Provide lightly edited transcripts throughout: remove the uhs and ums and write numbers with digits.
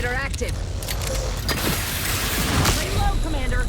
Replicator active. Lay low, Commander.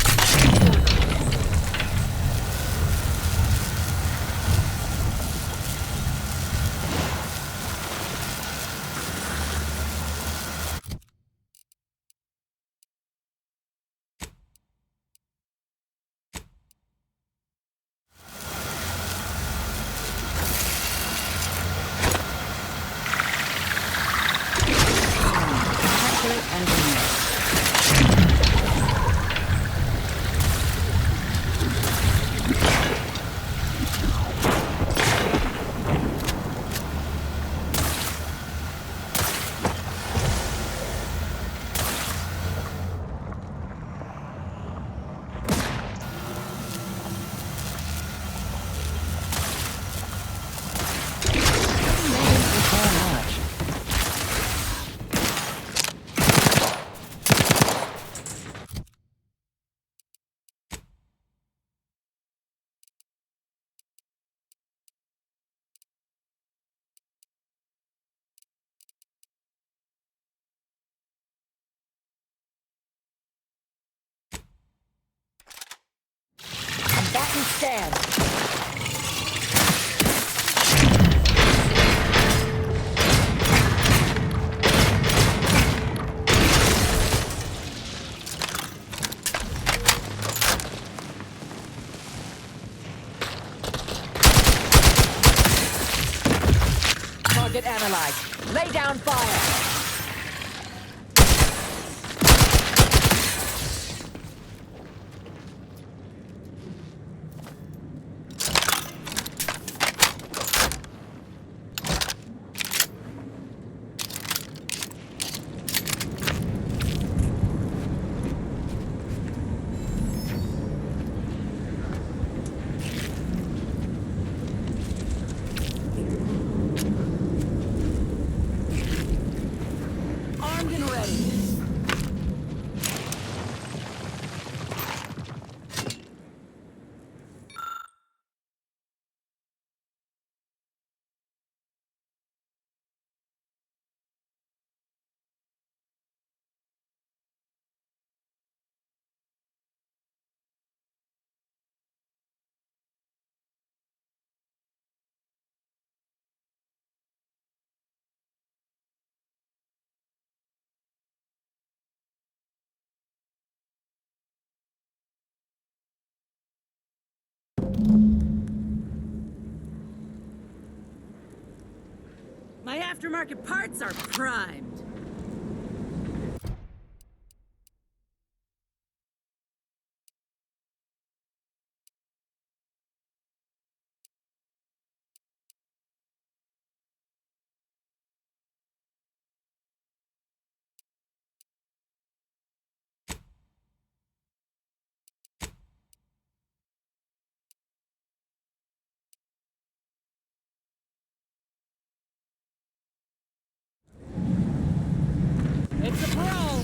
Combatant stand. Target analyzed. Lay down fire. My aftermarket parts are primed. It's a pro!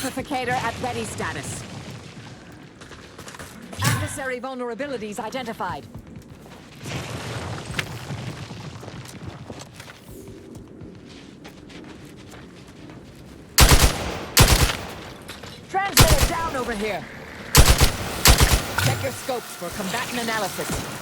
Amplificator at ready status. Adversary vulnerabilities identified. Translator down over here. Check your scopes for combatant analysis.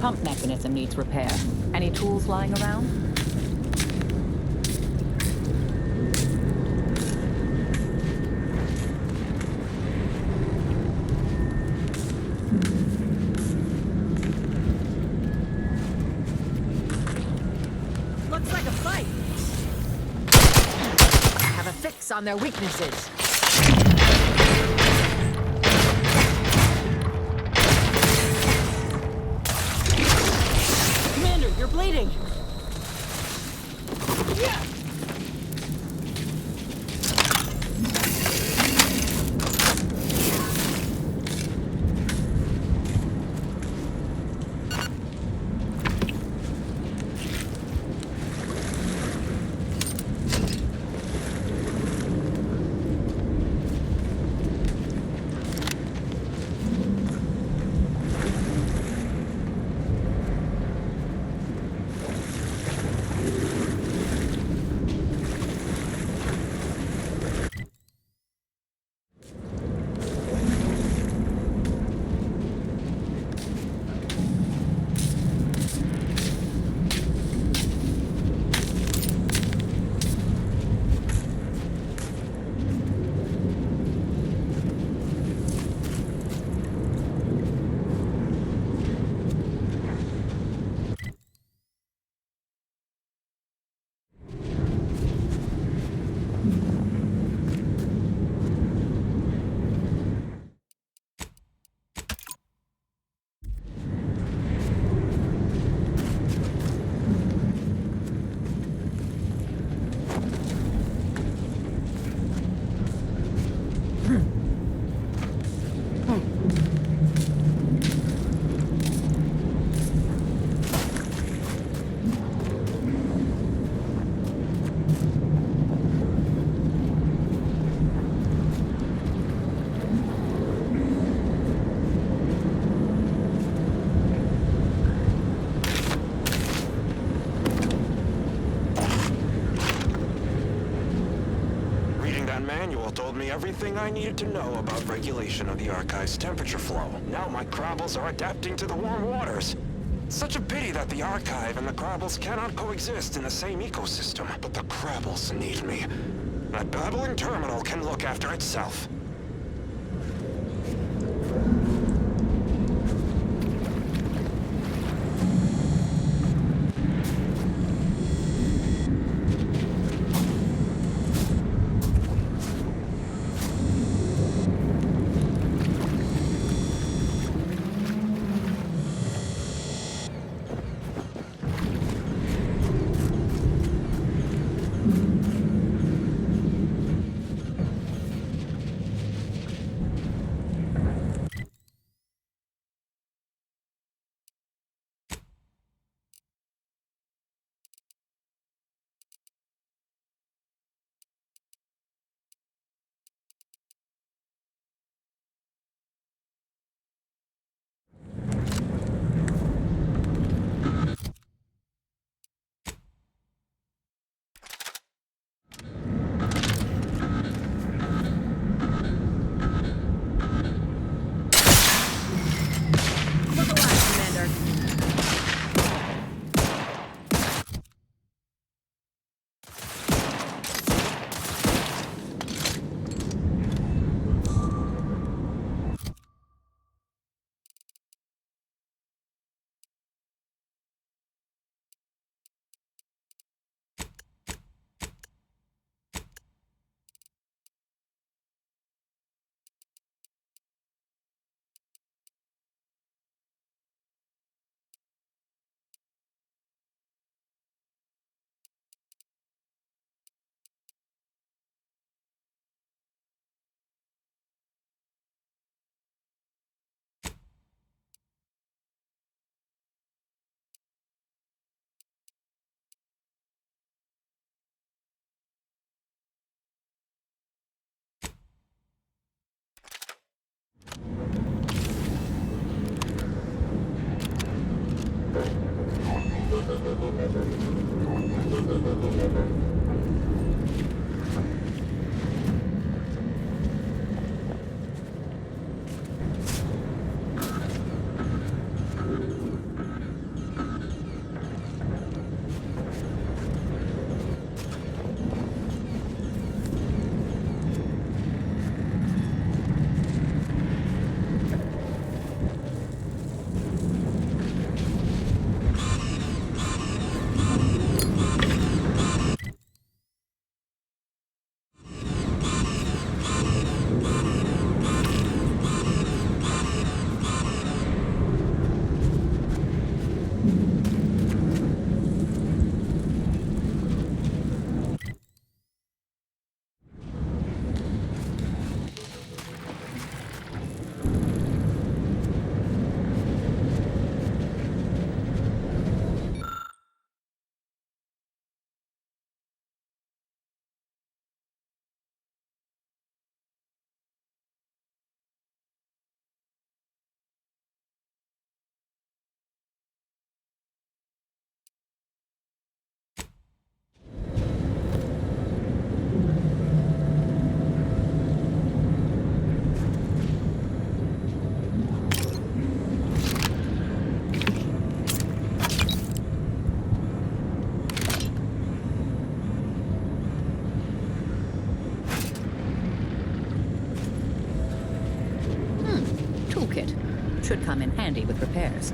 pump mechanism needs repair. Any tools lying around? Looks like a fight. Have a fix on their weaknesses. Commander, you're bleeding. Yeah. Told me everything I needed to know about regulation of the Archive's temperature flow. Now my Crabbles are adapting to the warm waters. It's such a pity that the Archive and the Crabbles cannot coexist in the same ecosystem. But the Crabbles need me. That babbling terminal can look after itself. should come in handy with repairs.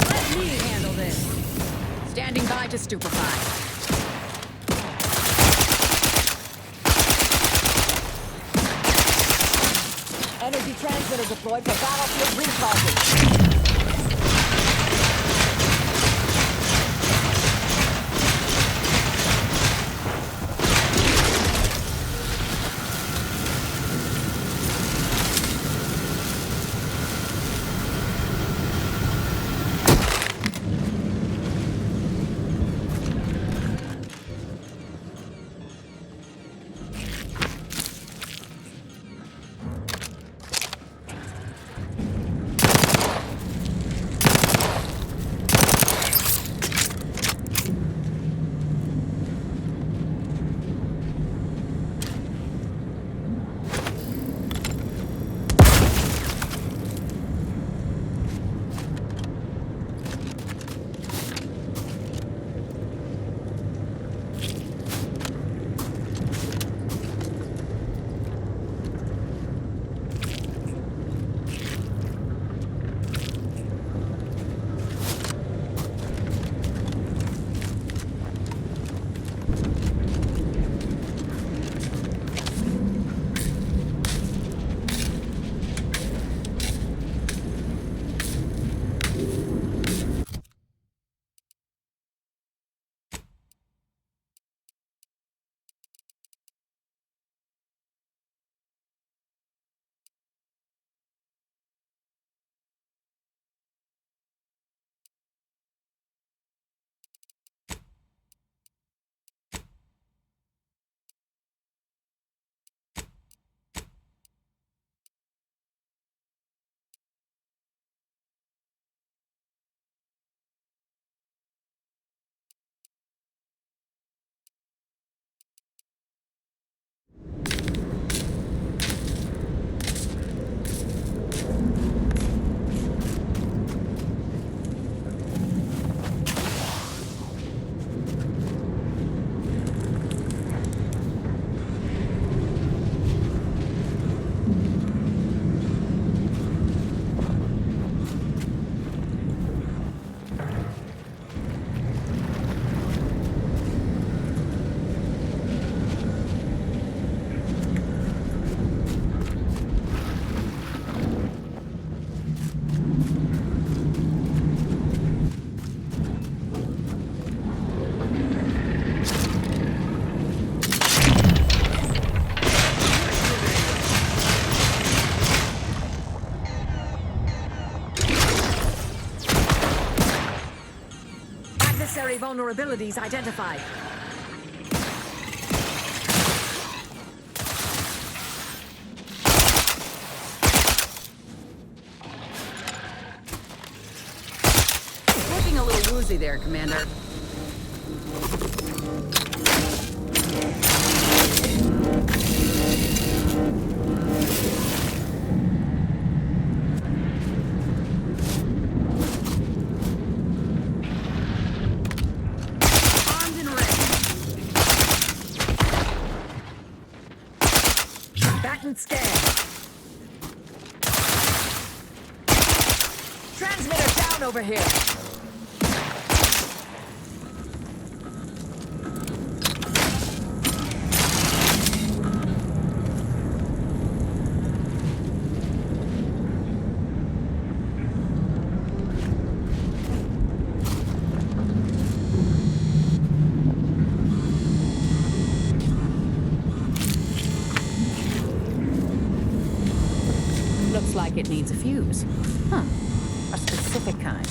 Let me handle this. Standing by to stupefy. Energy transmitter deployed for battlefield recharging. Vulnerabilities identified. Looking a little woozy there, Commander. Scan. Transmitter down over here. Looks like it needs a fuse. Huh. A specific kind.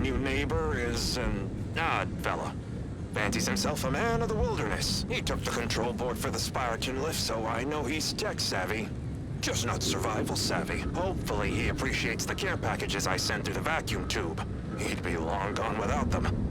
new neighbor is an odd fella. Fancies himself a man of the wilderness. He took the control board for the Spiraton lift, so I know he's tech-savvy. Just not survival-savvy. Hopefully he appreciates the care packages I sent through the vacuum tube. He'd be long gone without them.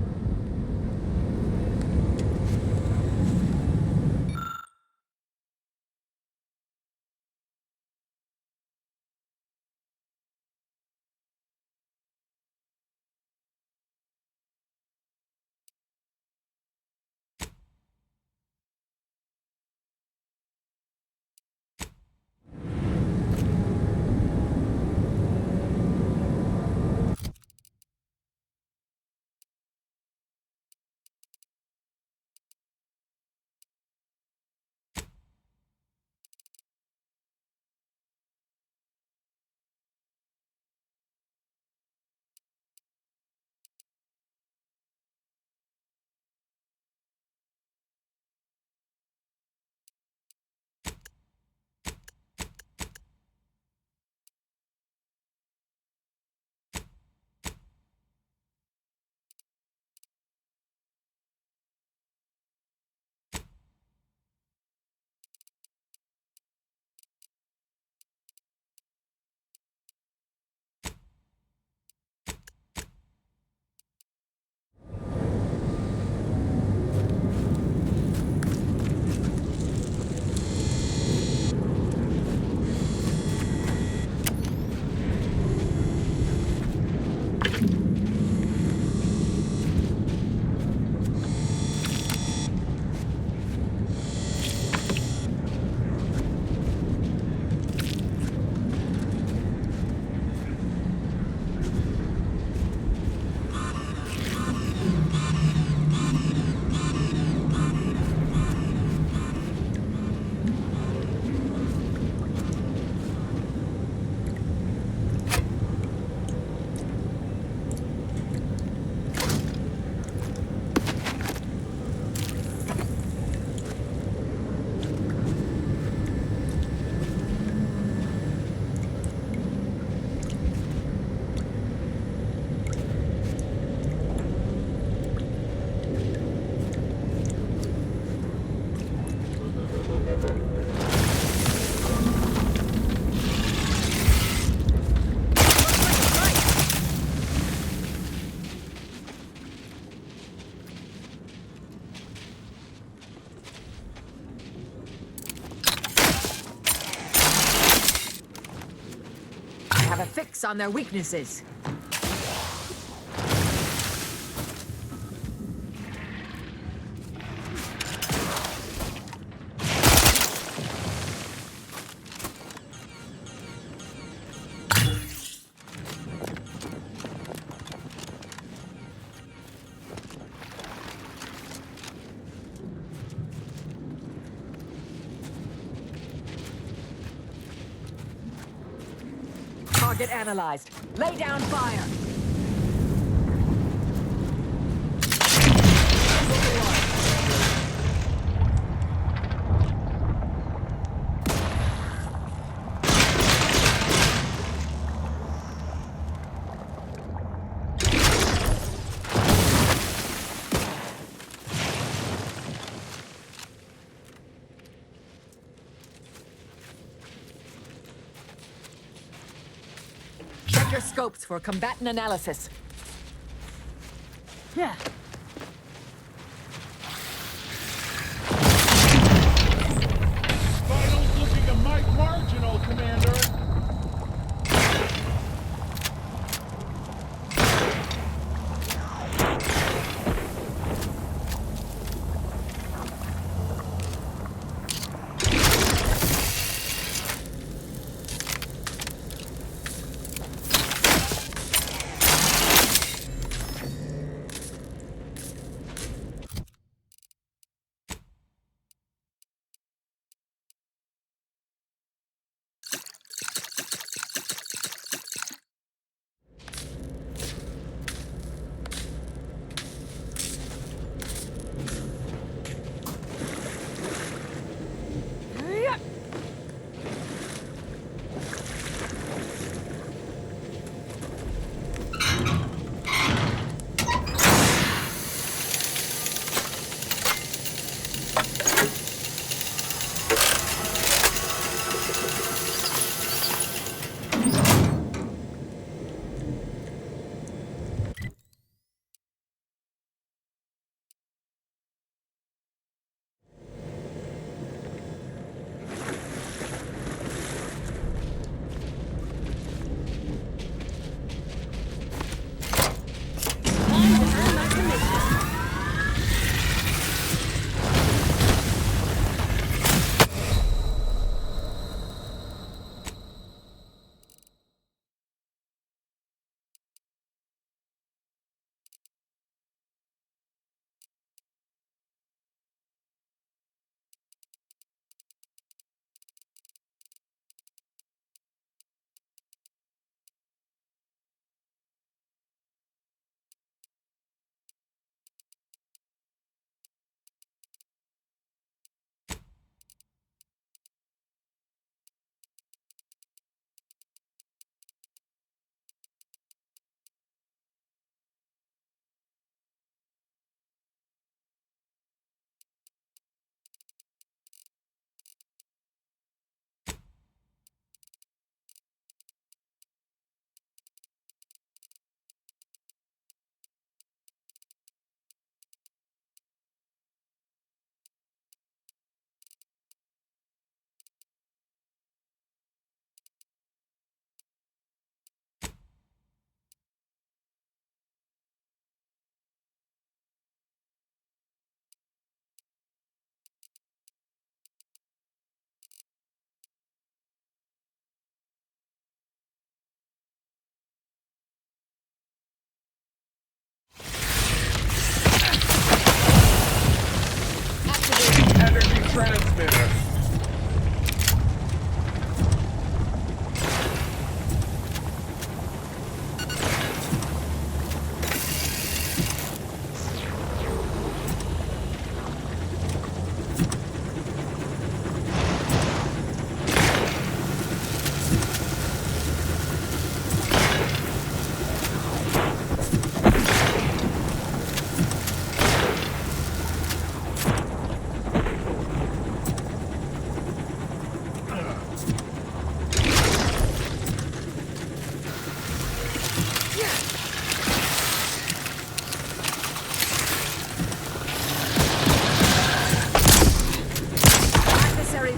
Have a fix on their weaknesses. Target analyzed. Lay down fire. Check your scopes for combatant analysis. Yeah. Vitals looking a mite marginal, Commander.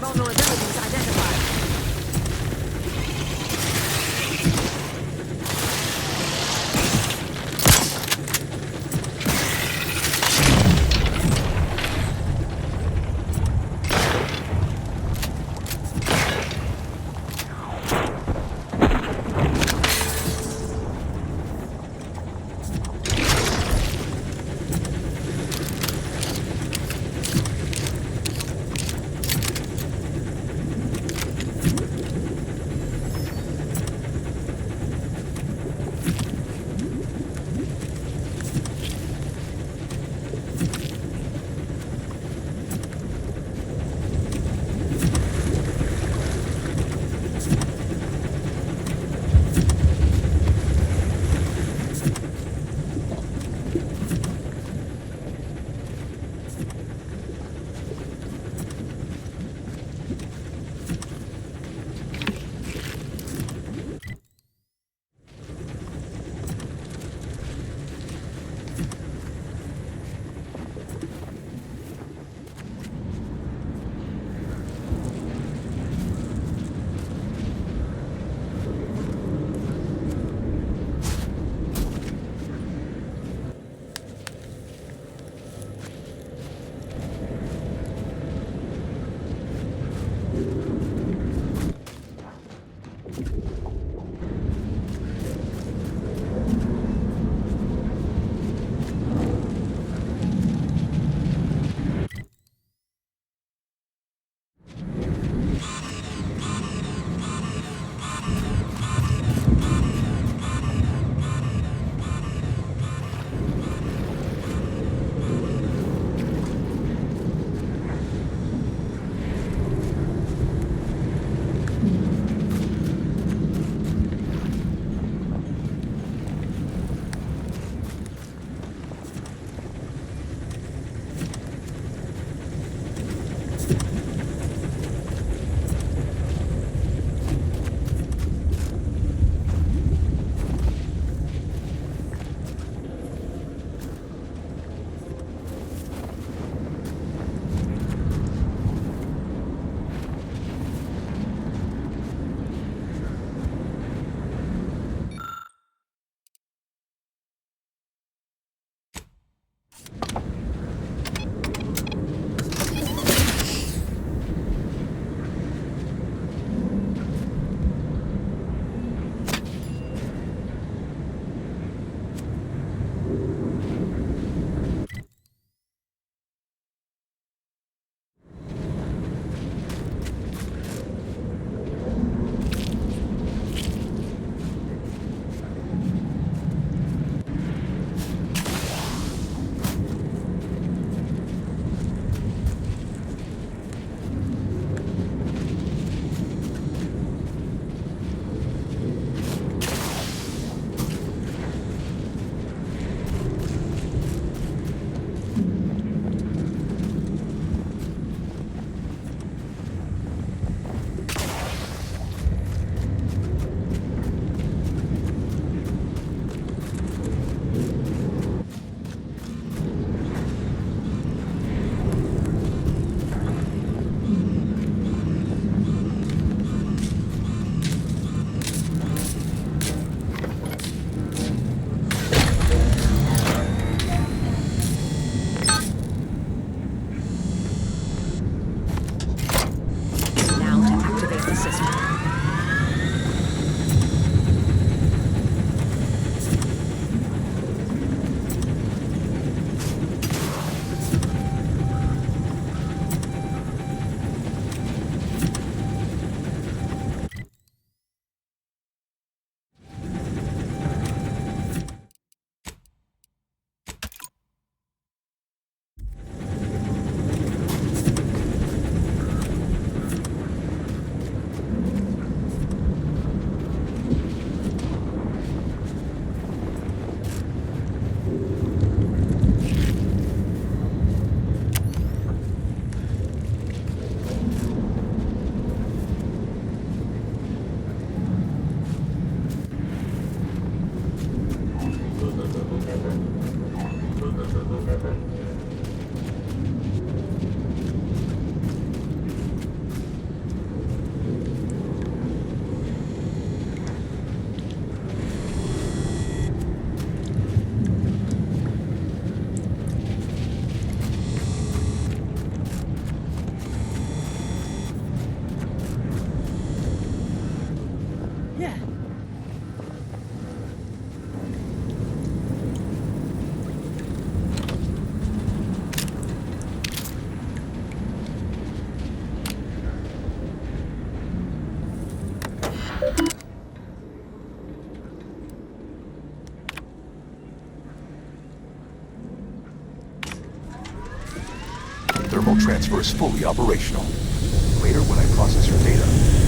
Vulnerabilities identified. Thermal transfer is fully operational. Later, when I process your data,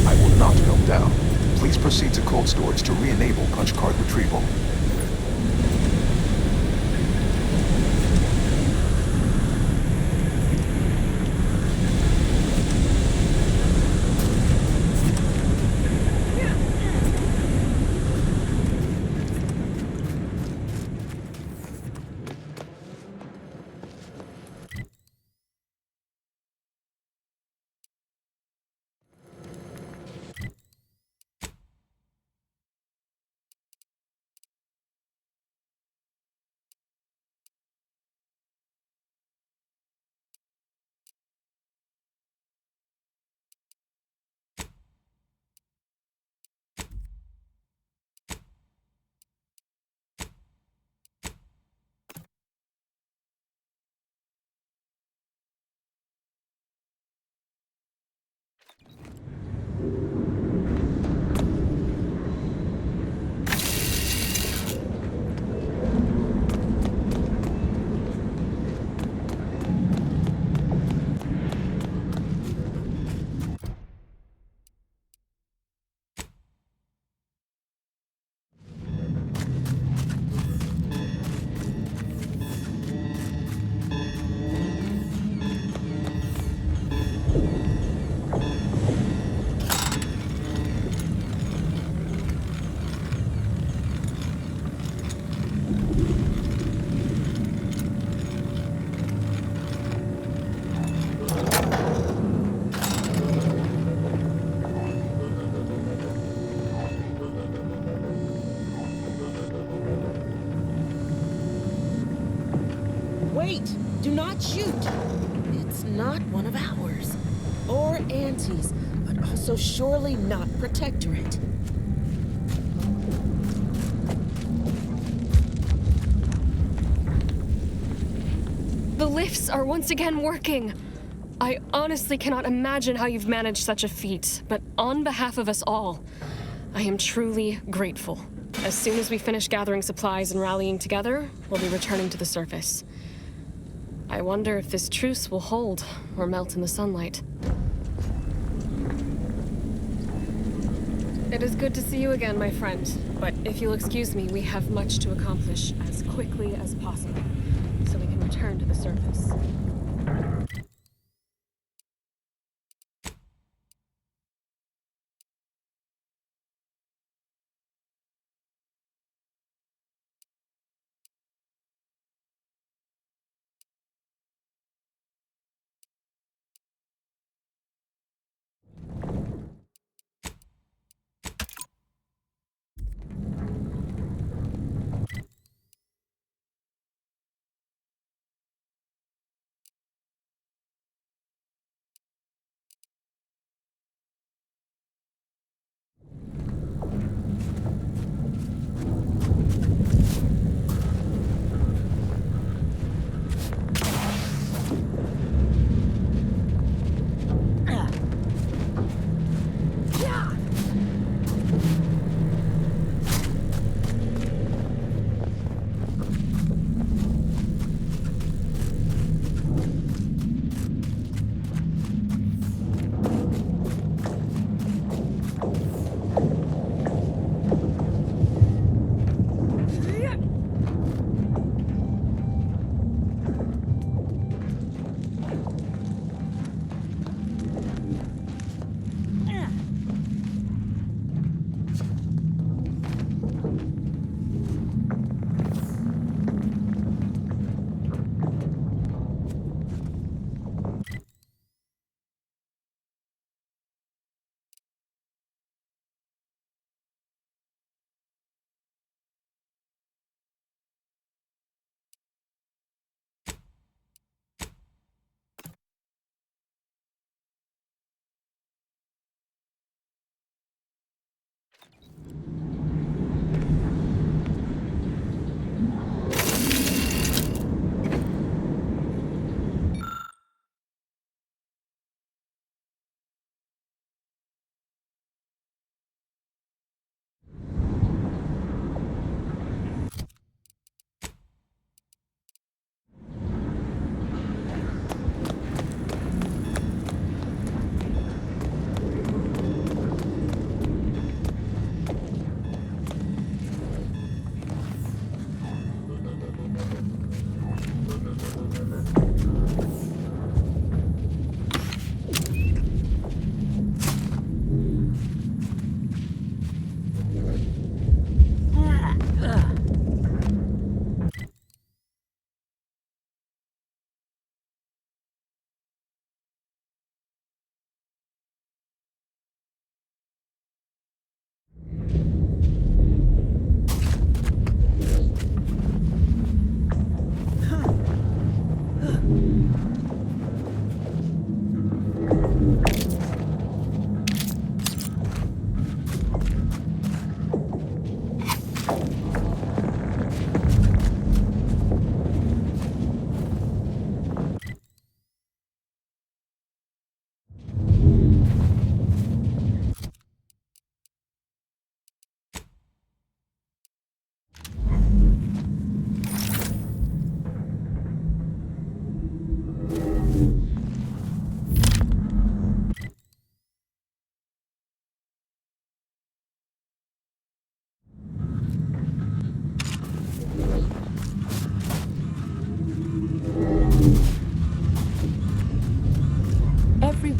I will not melt down. Please proceed to cold storage to re-enable punch card retrieval. Wait! Do not shoot! It's not one of ours. Or Auntie's, but also surely not Protectorate. The lifts are once again working. I honestly cannot imagine how you've managed such a feat, but on behalf of us all, I am truly grateful. As soon as we finish gathering supplies and rallying together, we'll be returning to the surface. I wonder if this truce will hold or melt in the sunlight. It is good to see you again, my friend, but if you'll excuse me, we have much to accomplish as quickly as possible, so we can return to the surface.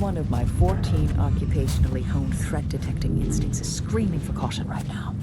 one of my 14 occupationally honed threat detecting instincts is screaming for caution right now.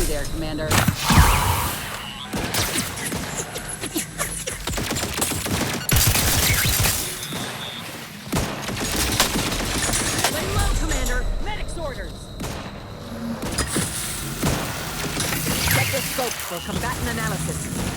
There, Commander. Lay low, Commander. Medic's orders. Check your scopes for combatant analysis.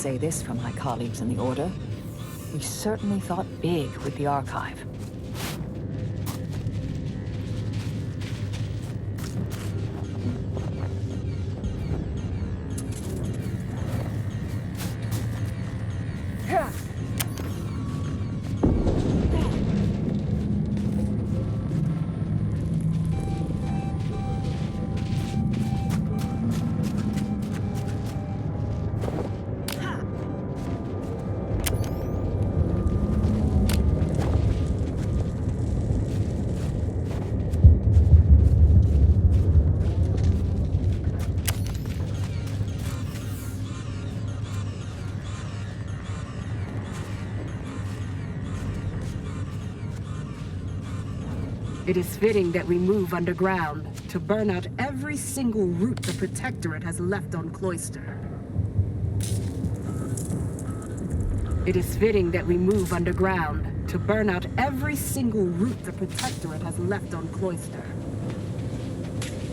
say this from my colleagues in the Order. We certainly thought big with the archive. It is fitting that we move underground to burn out every single route the Protectorate has left on Cloister. It is fitting that we move underground to burn out every single route the Protectorate has left on Cloister.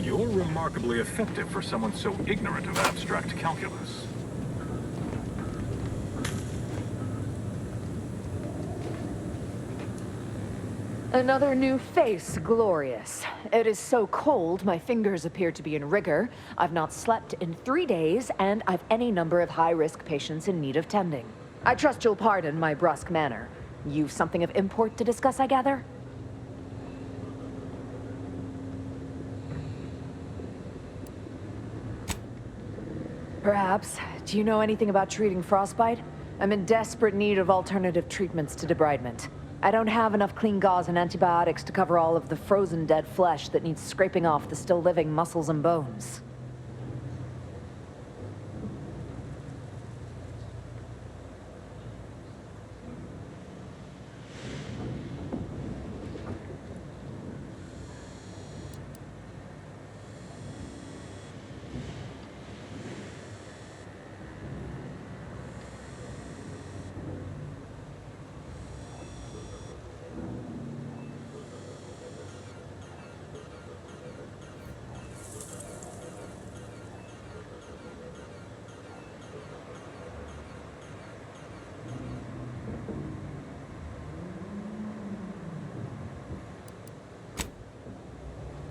You're remarkably effective for someone so ignorant of abstract calculus. Another new face, glorious. It is so cold, my fingers appear to be in rigor. I've not slept in 3 days, and I've any number of high-risk patients in need of tending. I trust you'll pardon my brusque manner. You've something of import to discuss, I gather? Perhaps. Do you know anything about treating frostbite? I'm in desperate need of alternative treatments to debridement. I don't have enough clean gauze and antibiotics to cover all of the frozen dead flesh that needs scraping off the still living muscles and bones.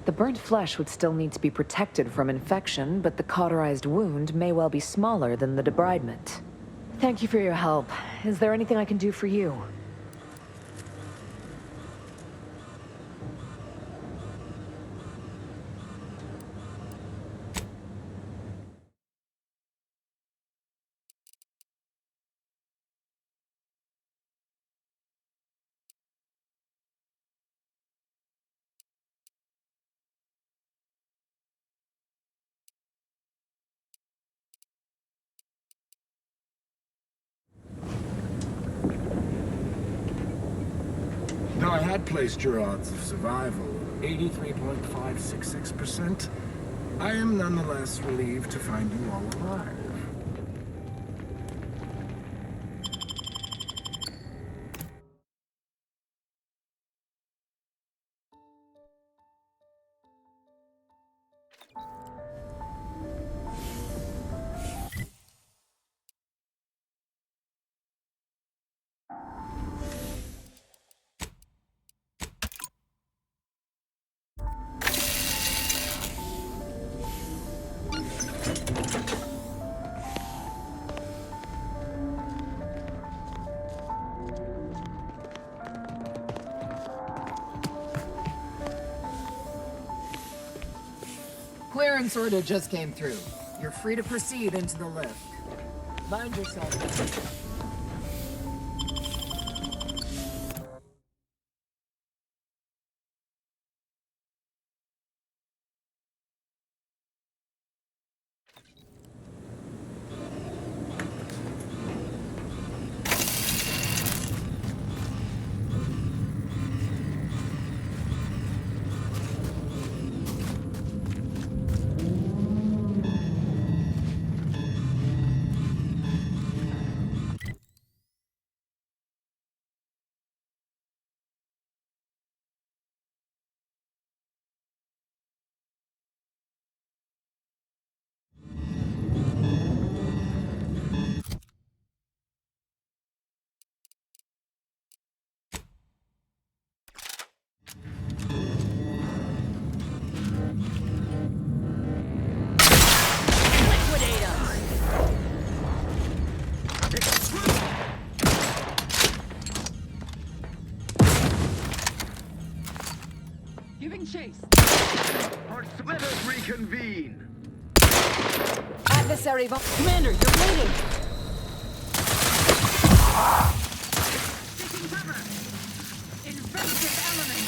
The burnt flesh would still need to be protected from infection, but the cauterized wound may well be smaller than the debridement. Thank you for your help. Is there anything I can do for you? Though I had placed your odds of survival at 83.566%, I am nonetheless relieved to find you all alive. Clearance order just came through. You're free to proceed into the lift. Mind yourself. Giving chase. Let us reconvene. Adversary, Commander, you're waiting. Taking cover. Invasive element.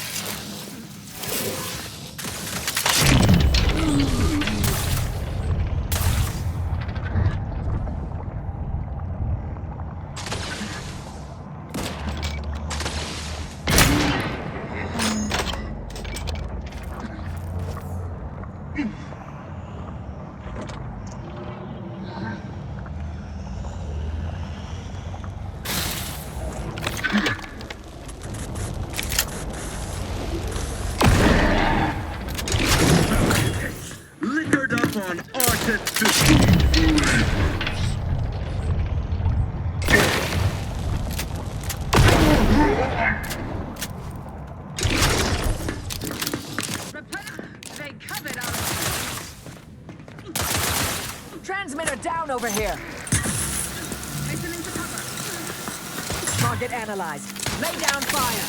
Liquored up on artists. They covered our Transmitter down over here. listening to cover. Target analyzed. Lay down fire.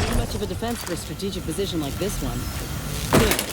Not much of a defense for a strategic position like this one. Good.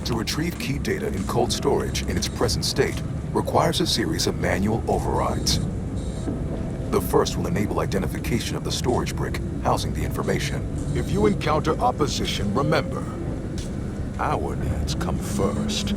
To retrieve key data in cold storage in its present state requires a series of manual overrides. The first will enable identification of the storage brick housing the information. If you encounter opposition, remember, our needs come first.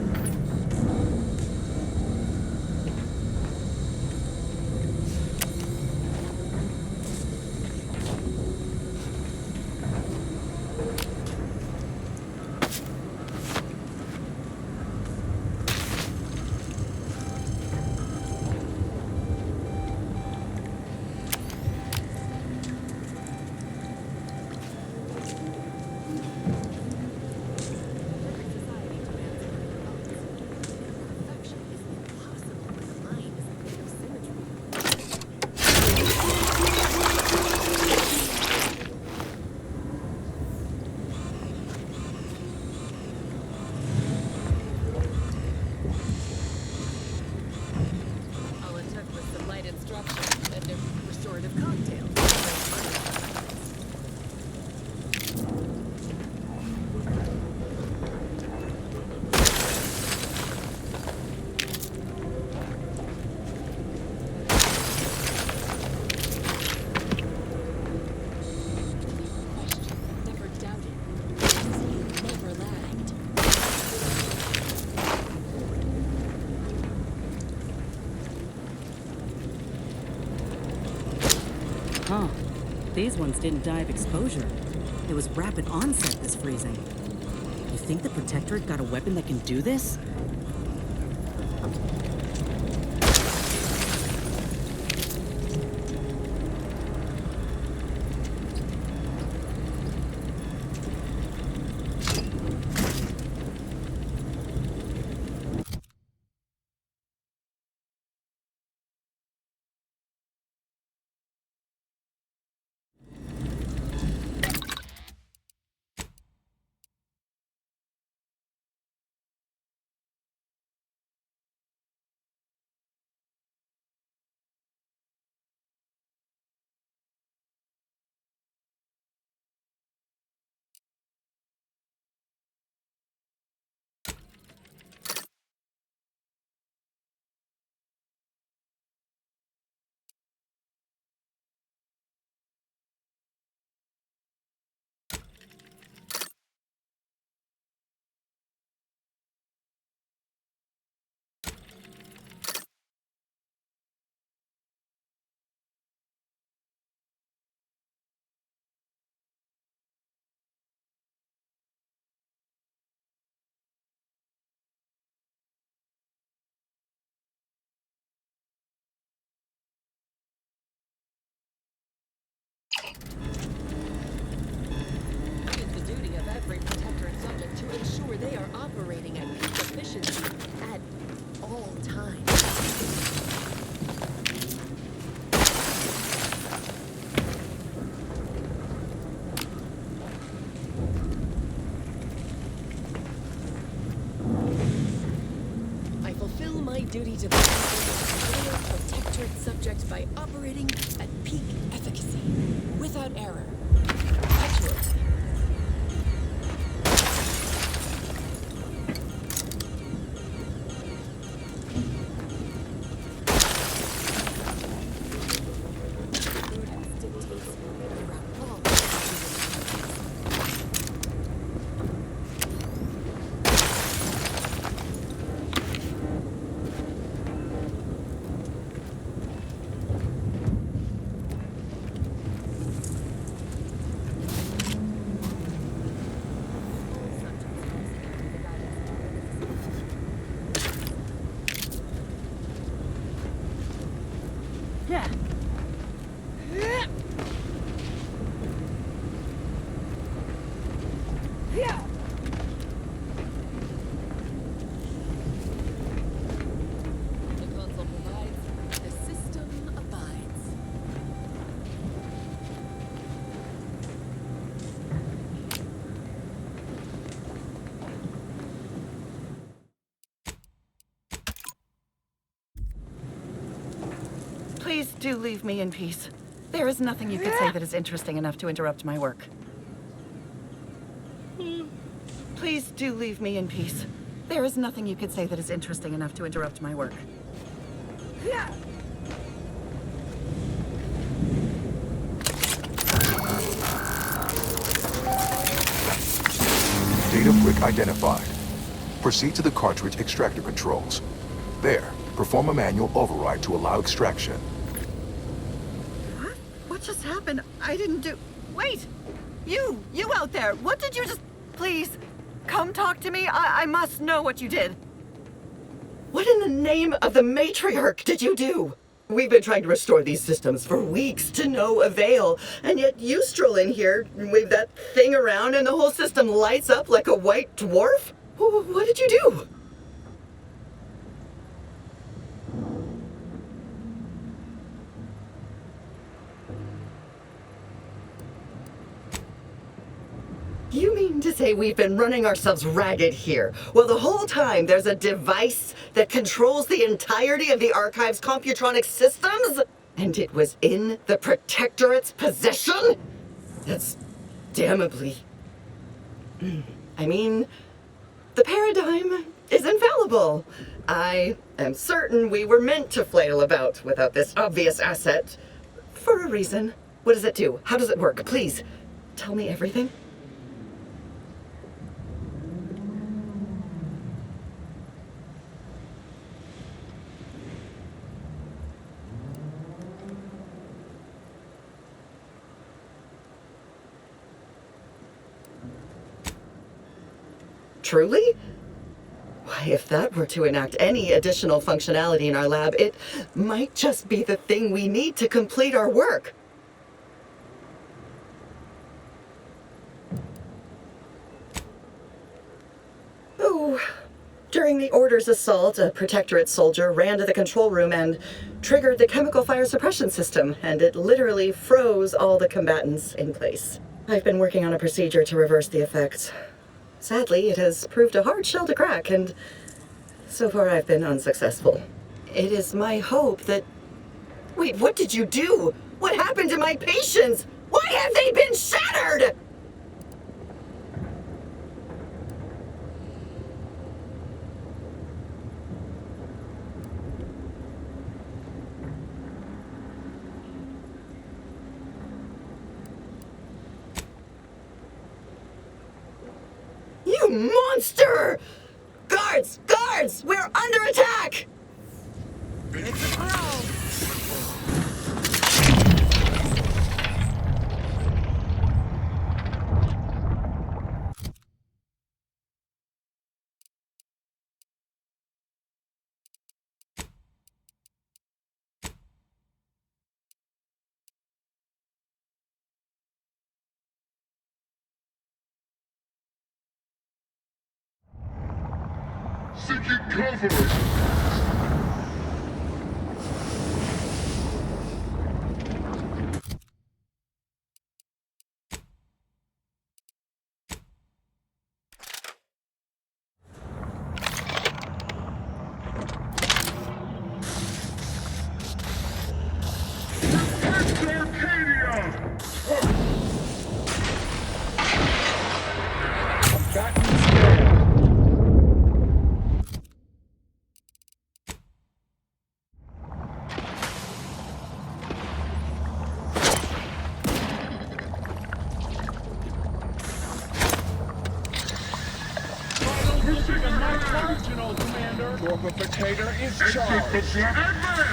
these ones didn't die of exposure. It was rapid onset, this freezing. You think the Protectorate got a weapon that can do this? Every Protectorate subject to ensure they are operating at peak efficiency at all times. I fulfill my duty to the Protectorate subject by operating at peak efficacy, without error. Accurately. Please do leave me in peace. There is nothing you could say that is interesting enough to interrupt my work. Please do leave me in peace. There is nothing you could say that is interesting enough to interrupt my work. Data brick identified. Proceed to the cartridge extractor controls. There, perform a manual override to allow extraction. What just happened? I didn't do... Wait! You out there! What did you just... Please, come talk to me. I must know what you did. What in the name of the matriarch did you do? We've been trying to restore these systems for weeks to no avail, and yet you stroll in here, wave that thing around, and the whole system lights up like a white dwarf? What did you do? You mean to say we've been running ourselves ragged here? Well, the whole time there's a device that controls the entirety of the Archive's Computronic systems? And it was in the Protectorate's possession? That's damnably... I mean, the paradigm is infallible. I am certain we were meant to flail about without this obvious asset. For a reason. What does it do? How does it work? Please, tell me everything. Truly? Why, if that were to enact any additional functionality in our lab, it might just be the thing we need to complete our work. Oh, during the Order's assault, a Protectorate soldier ran to the control room and triggered the chemical fire suppression system, and it literally froze all the combatants in place. I've been working on a procedure to reverse the effects. Sadly, it has proved a hard shell to crack, and so far I've been unsuccessful. It is my hope that... Wait, what did you do? What happened to my patients? Why have they been shattered? You monster! Guards! Guards! We're under attack! It's a pro! Seeking cover! Computronic is charged.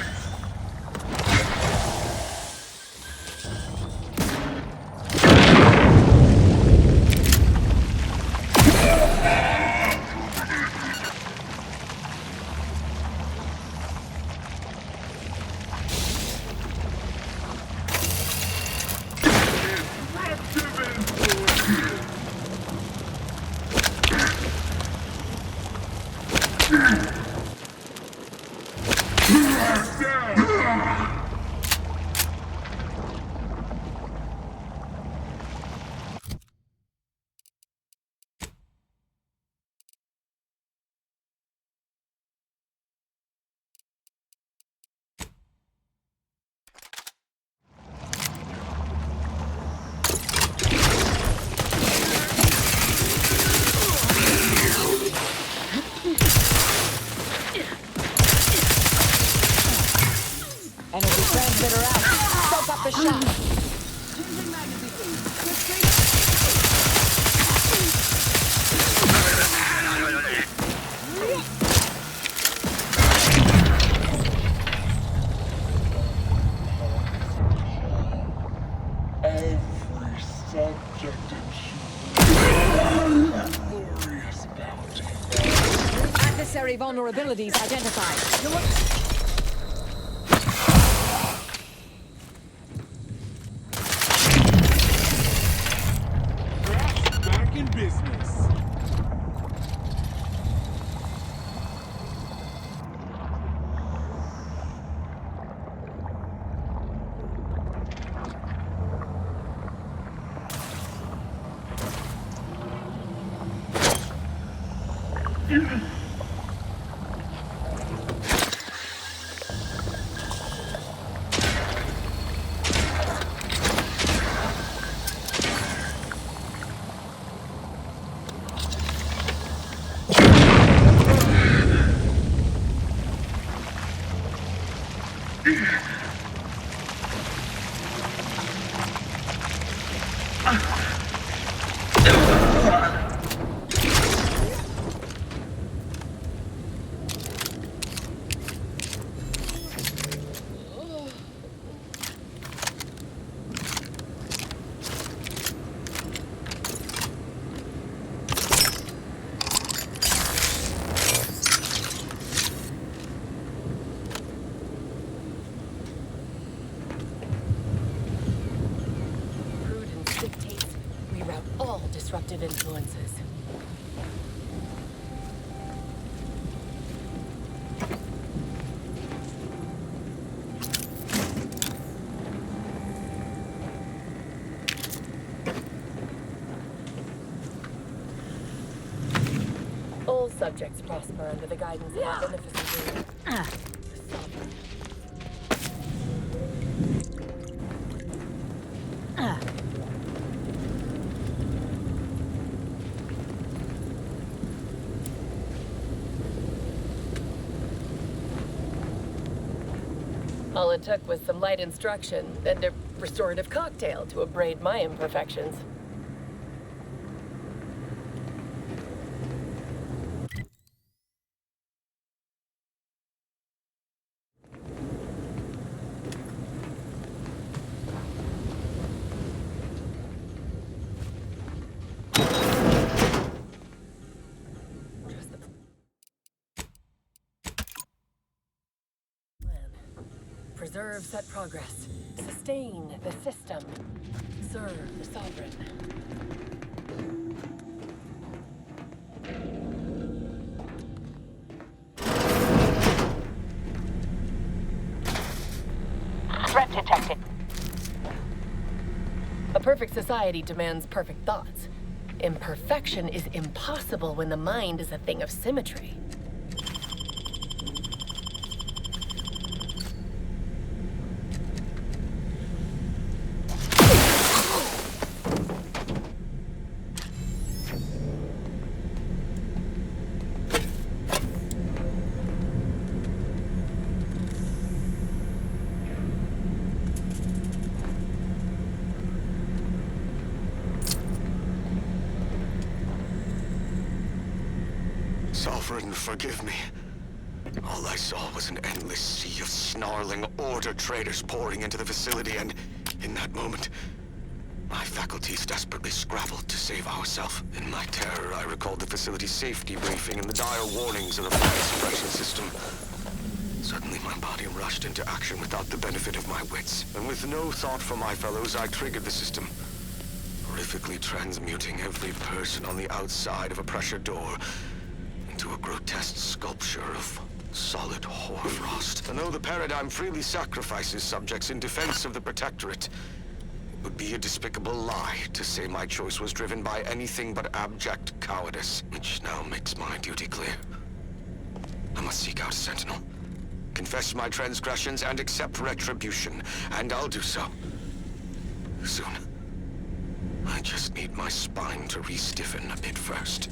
Energy transmitter out. Soak up the shot. Every subject in glorious bounty. Adversary vulnerabilities identified. Back in business. influences. All subjects prosper under the guidance of our beneficent ruler, the Sovereign. All it took was some light instruction and a restorative cocktail to abrade my imperfections. Preserve set progress. Sustain the system. Serve the Sovereign. Threat detected. A perfect society demands perfect thoughts. Imperfection is impossible when the mind is a thing of symmetry. Sovereign, forgive me. All I saw was an endless sea of snarling Order traders pouring into the facility, and in that moment, my faculties desperately scrabbled to save ourselves. In my terror, I recalled the facility's safety briefing and the dire warnings of the fire suppression system. Suddenly, my body rushed into action without the benefit of my wits, and with no thought for my fellows, I triggered the system, horrifically transmuting every person on the outside of a pressure door into a grotesque sculpture of solid hoarfrost. And though the paradigm freely sacrifices subjects in defense of the Protectorate, it would be a despicable lie to say my choice was driven by anything but abject cowardice, which now makes my duty clear. I must seek out a sentinel, confess my transgressions, and accept retribution, and I'll do so soon. I just need my spine to re-stiffen a bit first.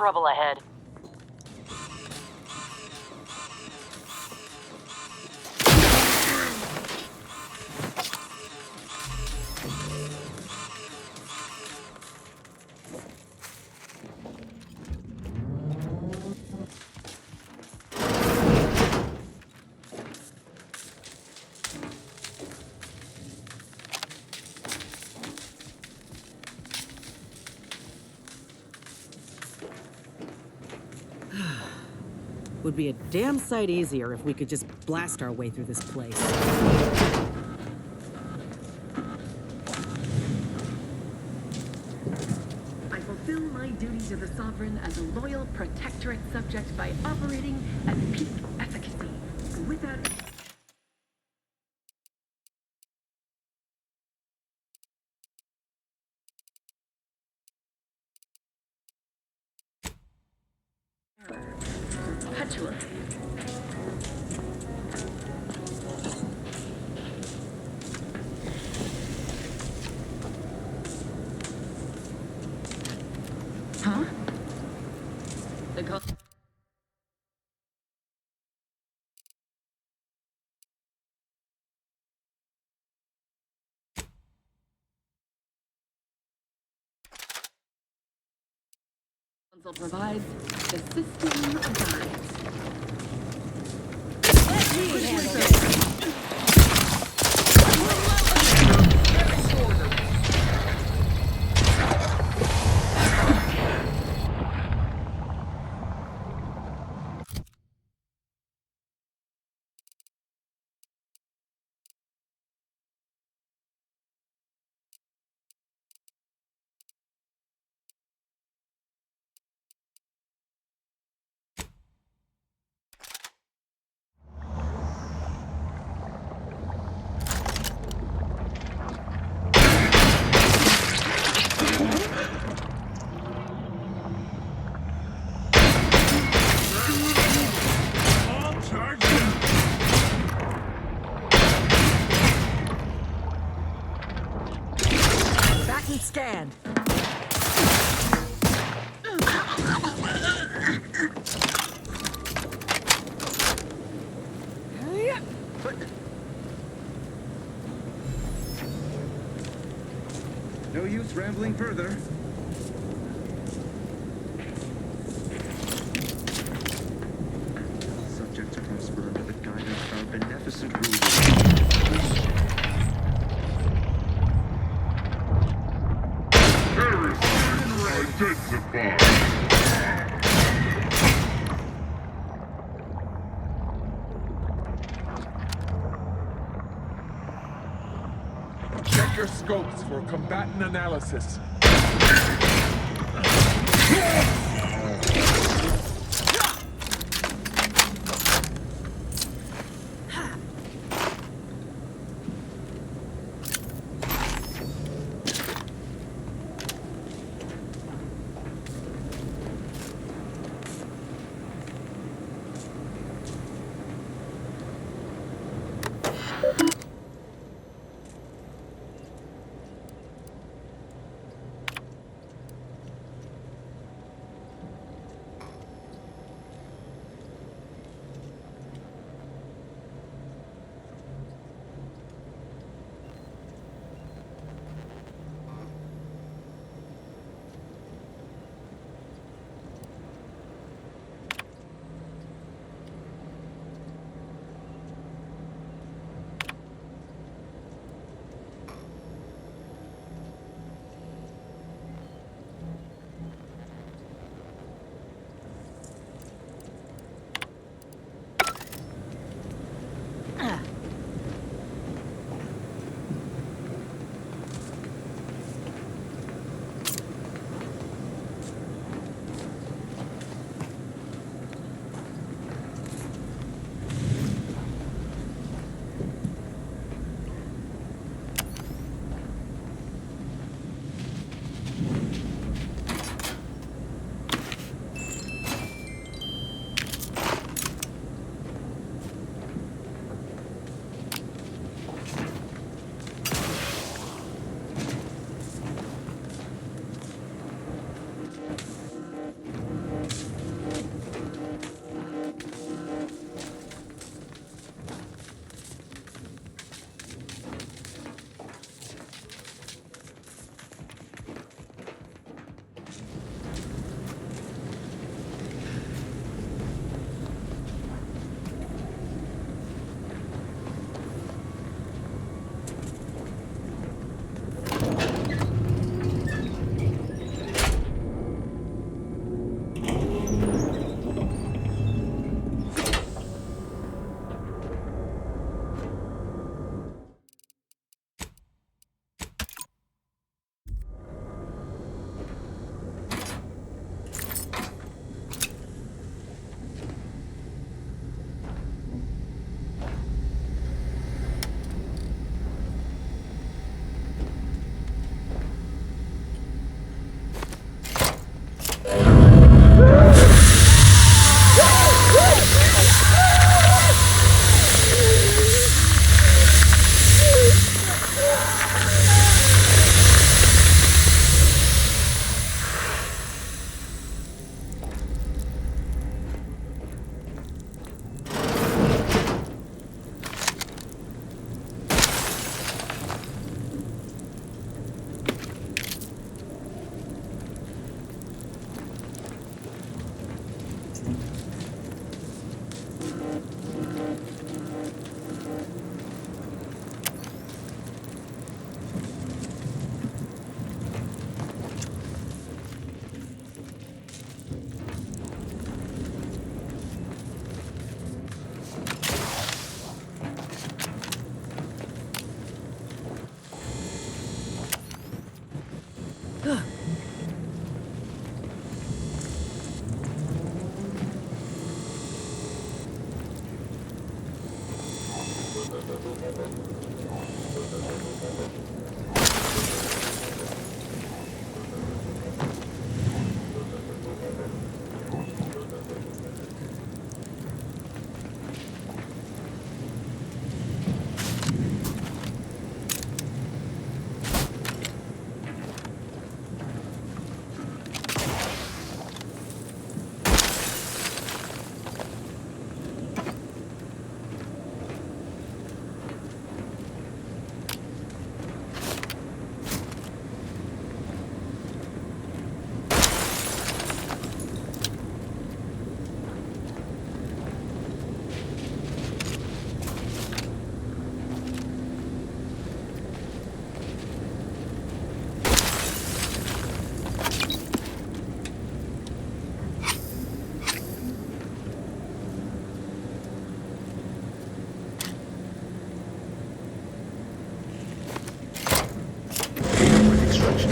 trouble ahead. Would be a damn sight easier if we could just blast our way through this place. I fulfill my duty to the Sovereign as a loyal Protectorate subject by operating at peak efficacy. Without... Perpetually. Huh? The console provides the system guides. Let me handle this. Batten scanned. No use rambling further. Subject to prosper under the guidance of our beneficent ruler. Identified. Check your scopes for combatant analysis.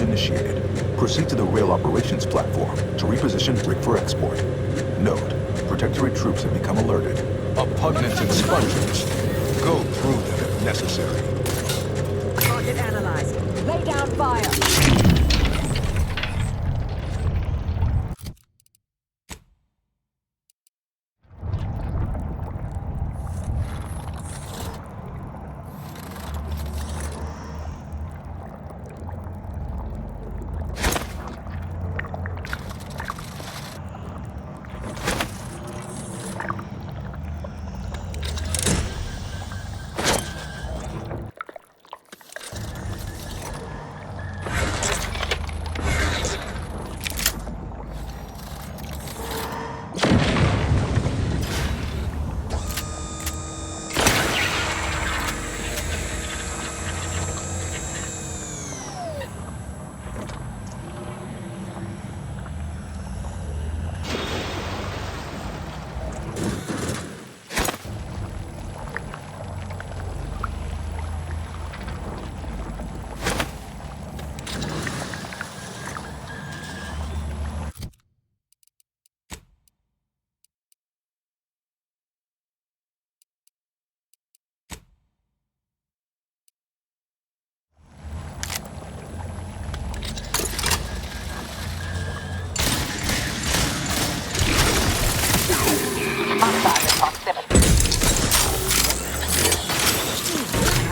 Initiated. Proceed to the rail operations platform to reposition rig for export. Note, Protectorate troops have become alerted. Repugnant expungers. Go through them if necessary. Target analyzed. Lay down fire.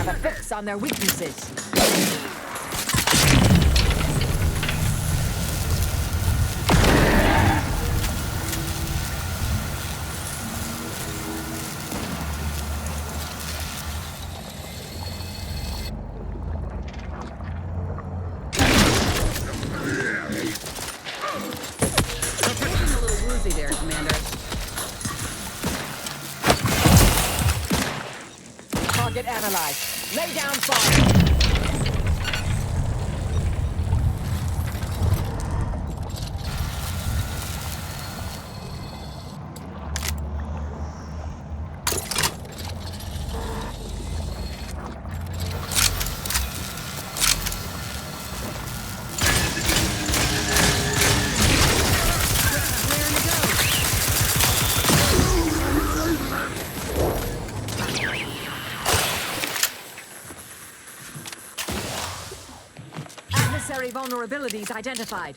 Have a fix on their weaknesses. Target analyzed. Lay down fire. Vulnerabilities identified.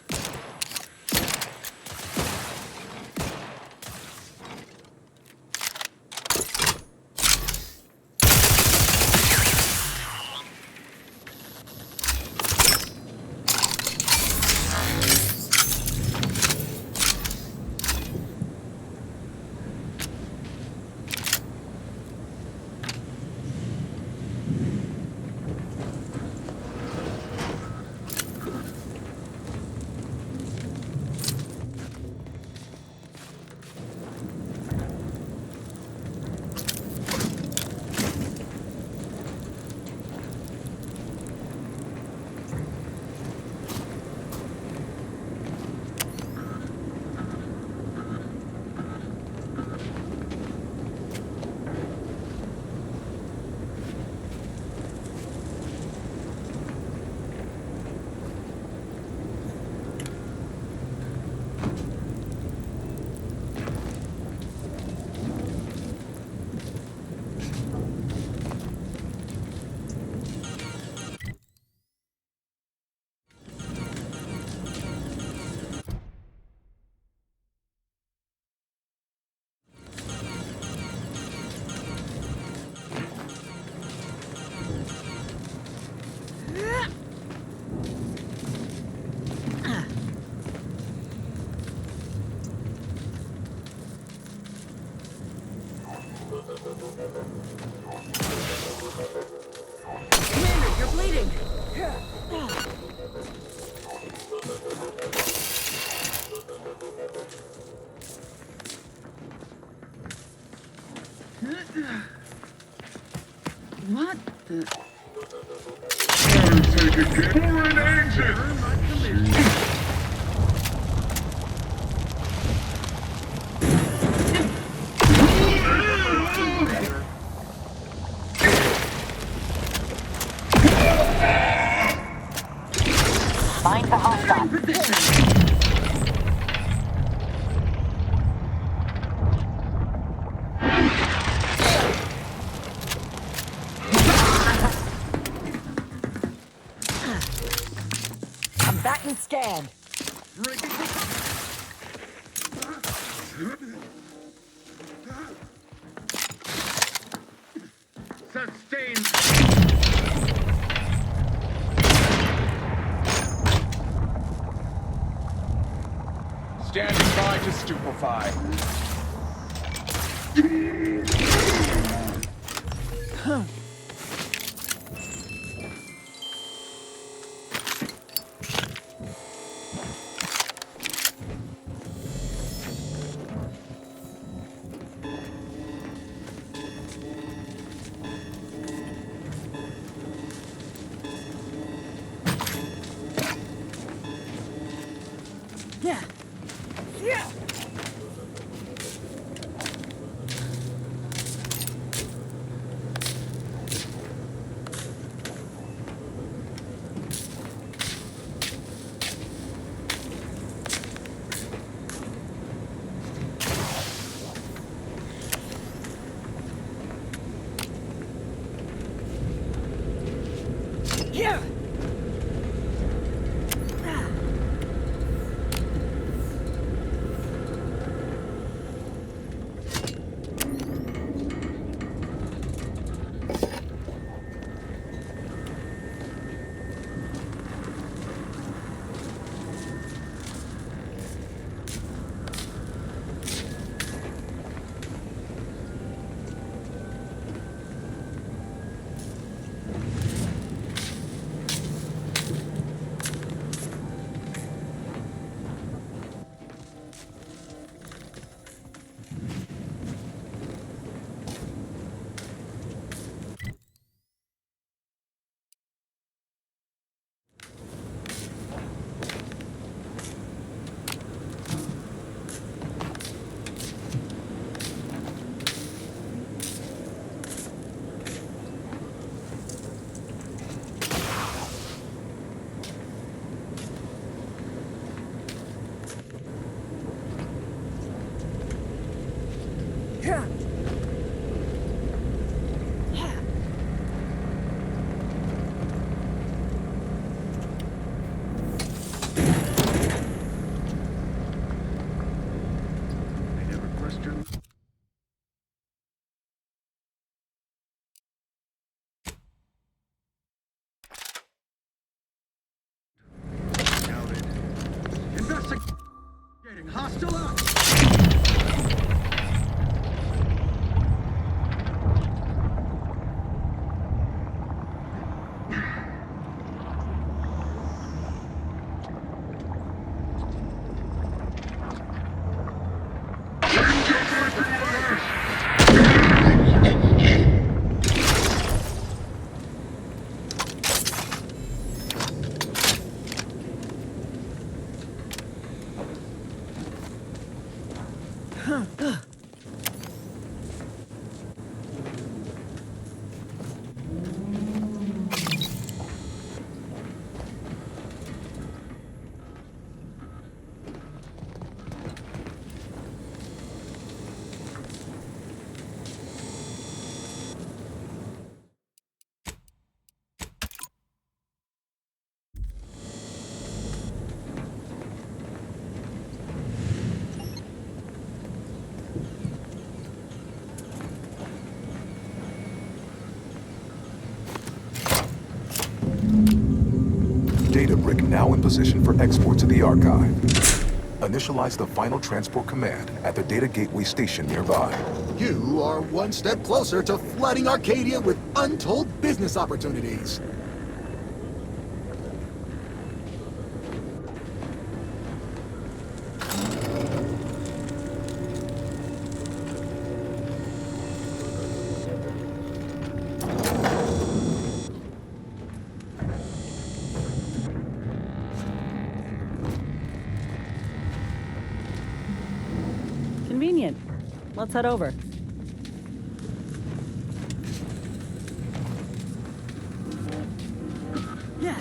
What the? I'll take it for an exit! Find the hostile. Combatant scanned. Sustain. Standing by to stupefy. Hostile up! Data brick now in position for export to the archive. Initialize the final transport command at the data gateway station nearby. You are one step closer to flooding Arcadia with untold business opportunities. let's head over. Yeah.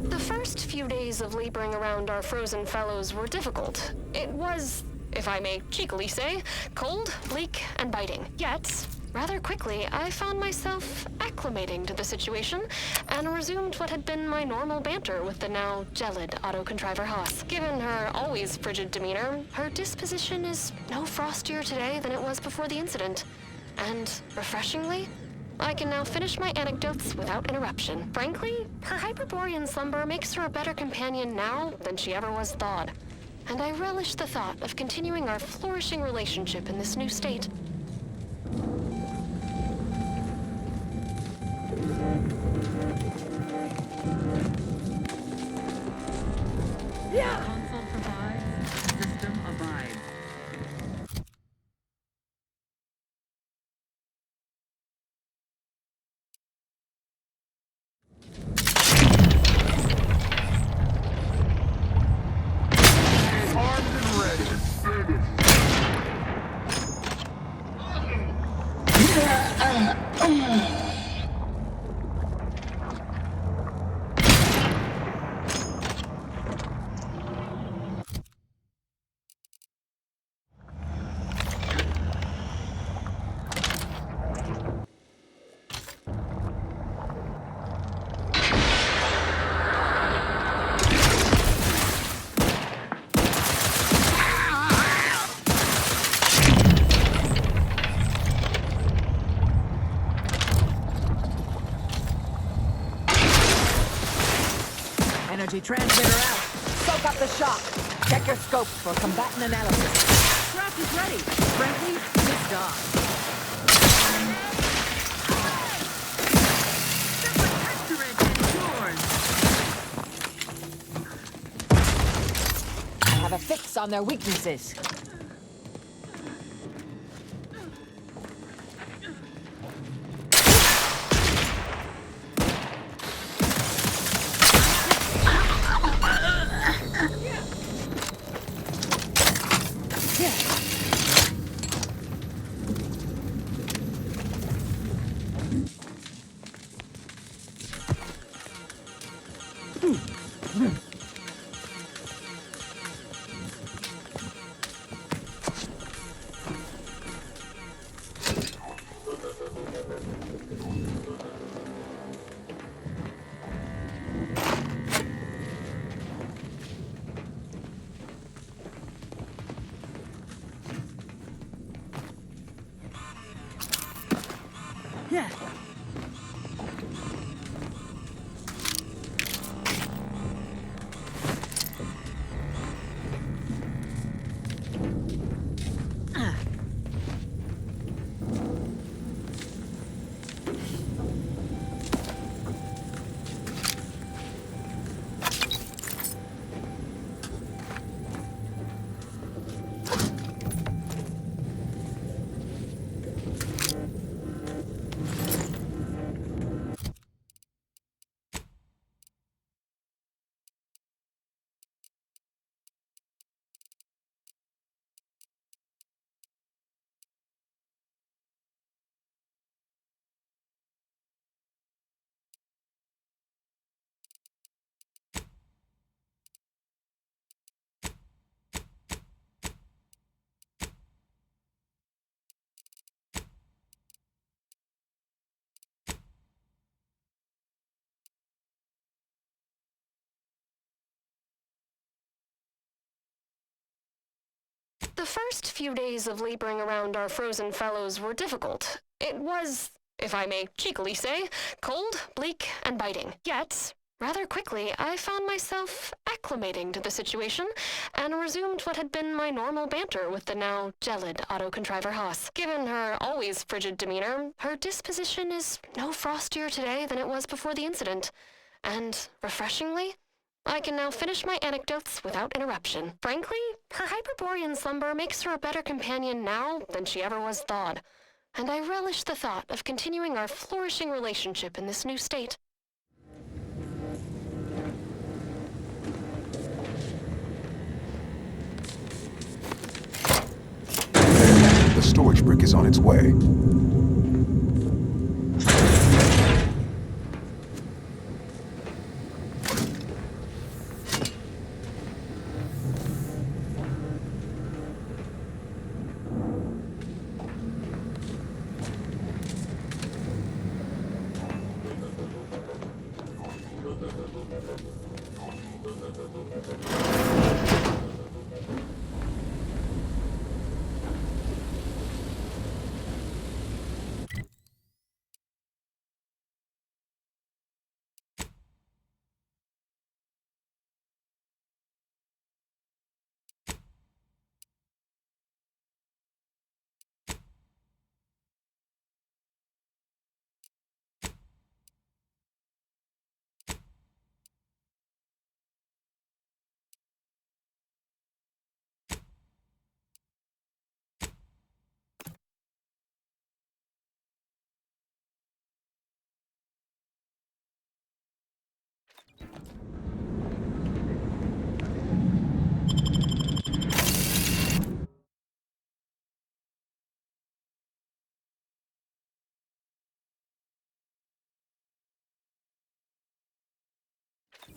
The first few days of laboring around our frozen fellows were difficult. It was, if I may cheekily say, cold, bleak, and biting. Yet, rather quickly, I found myself acclimating to the situation and resumed what had been my normal banter with the now gelid auto-contriver Haas. Given her always frigid demeanor, her disposition is no frostier today than it was before the incident. And, refreshingly, I can now finish my anecdotes without interruption. Frankly, her Hyperborean slumber makes her a better companion now than she ever was thawed. And I relish the thought of continuing our flourishing relationship in this new state. Yeah. Console provides, system abides. Armed and ready. Energy transmitter out. Soak up the shock. Check your scopes for combatant analysis. Trap is ready. Frankly, good dog. The Protectorate is yours. I have a fix on their weaknesses. Yeah. The first few days of laboring around our frozen fellows were difficult. It was, if I may cheekily say, cold, bleak, and biting. Yet, rather quickly, I found myself acclimating to the situation and resumed what had been my normal banter with the now gelid auto-contriver Haas. Given her always frigid demeanor, her disposition is no frostier today than it was before the incident. And, refreshingly, I can now finish my anecdotes without interruption. Frankly, her Hyperborean slumber makes her a better companion now than she ever was thawed, and I relish the thought of continuing our flourishing relationship in this new state. The storage brick is on its way.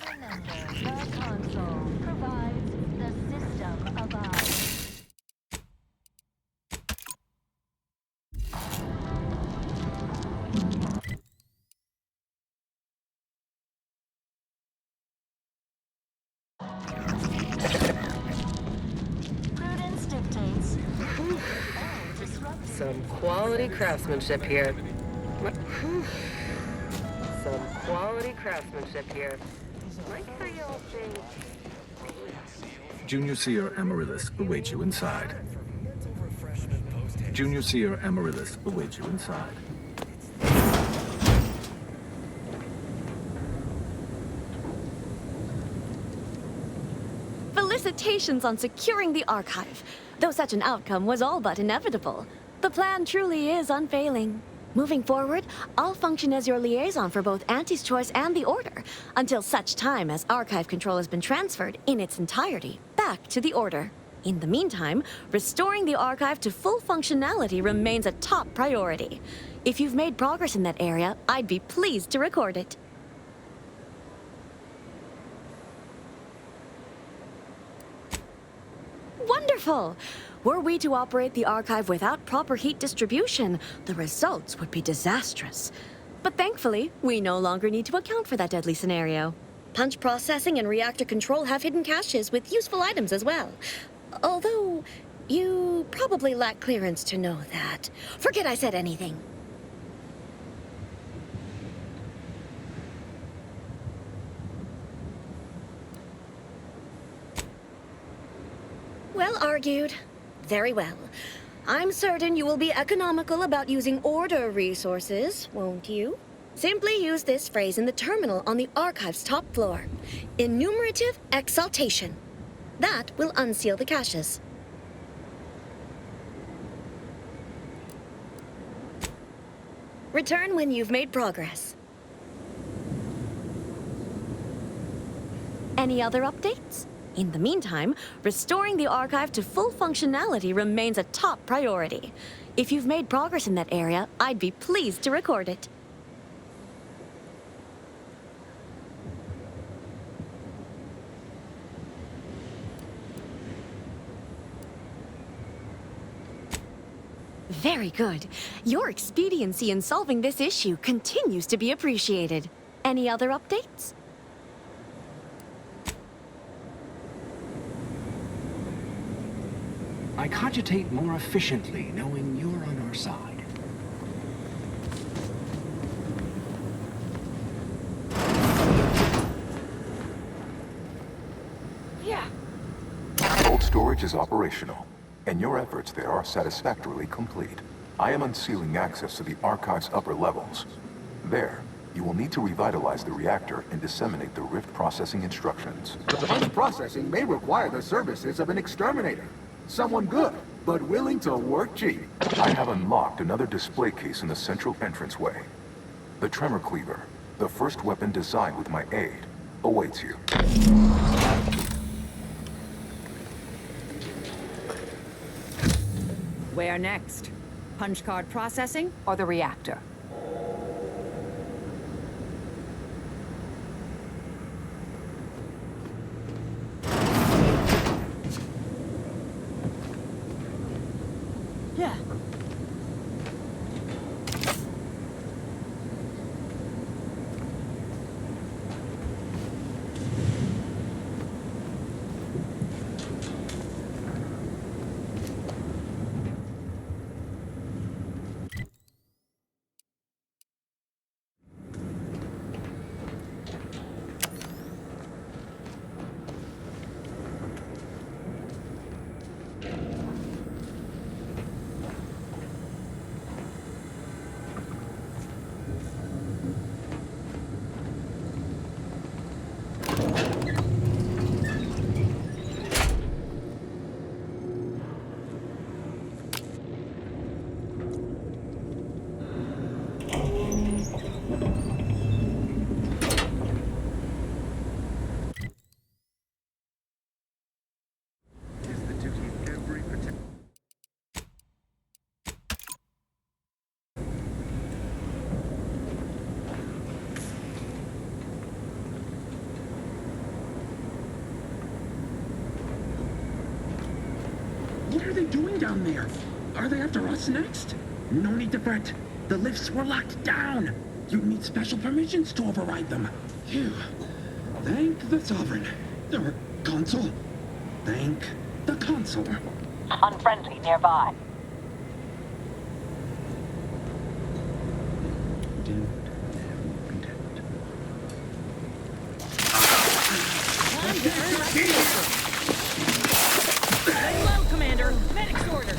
Remember, the console provides the system of eyes. Prudence dictates. Some quality craftsmanship here. Some quality craftsmanship here. Like how y'all think. Junior Seer Amaryllis awaits you inside. Junior Seer Amaryllis awaits you inside. Felicitations on securing the archive. Though such an outcome was all but inevitable, the plan truly is unfailing. Moving forward, I'll function as your liaison for both Auntie's Choice and the Order, until such time as archive control has been transferred in its entirety back to the Order. In the meantime, restoring the archive to full functionality remains a top priority. If you've made progress in that area, I'd be pleased to record it. Wonderful! Were we to operate the archive without proper heat distribution, the results would be disastrous. But thankfully, we no longer need to account for that deadly scenario. Punch processing and reactor control have hidden caches with useful items as well. Although, you probably lack clearance to know that. Forget I said anything. Well argued. Very well. I'm certain you will be economical about using Order resources, won't you? Simply use this phrase in the terminal on the archive's top floor. Enumerative exaltation. That will unseal the caches. Return when you've made progress. Any other updates? In the meantime, restoring the archive to full functionality remains a top priority. If you've made progress in that area, I'd be pleased to record it. Very good. Your expediency in solving this issue continues to be appreciated. Any other updates? I cogitate more efficiently knowing you're on our side. Yeah. Cold storage is operational, and your efforts there are satisfactorily complete. I am unsealing access to the archive's upper levels. There, You will need to revitalize the reactor and disseminate the rift processing instructions. Punch processing may require the services of an exterminator. Someone good, but willing to work cheap. I have unlocked another display case in the central entranceway. The Tremor Cleaver, the first weapon designed with my aid, awaits you. Where next? Punch card processing? Or the reactor? Yeah. What are they doing down there? Are they after us next? No need to fret. The lifts were locked down. You need special permissions to override them. Phew. Thank the Sovereign. Or Consul. Thank the Consul. Unfriendly nearby. Very well, Commander. Medic's order.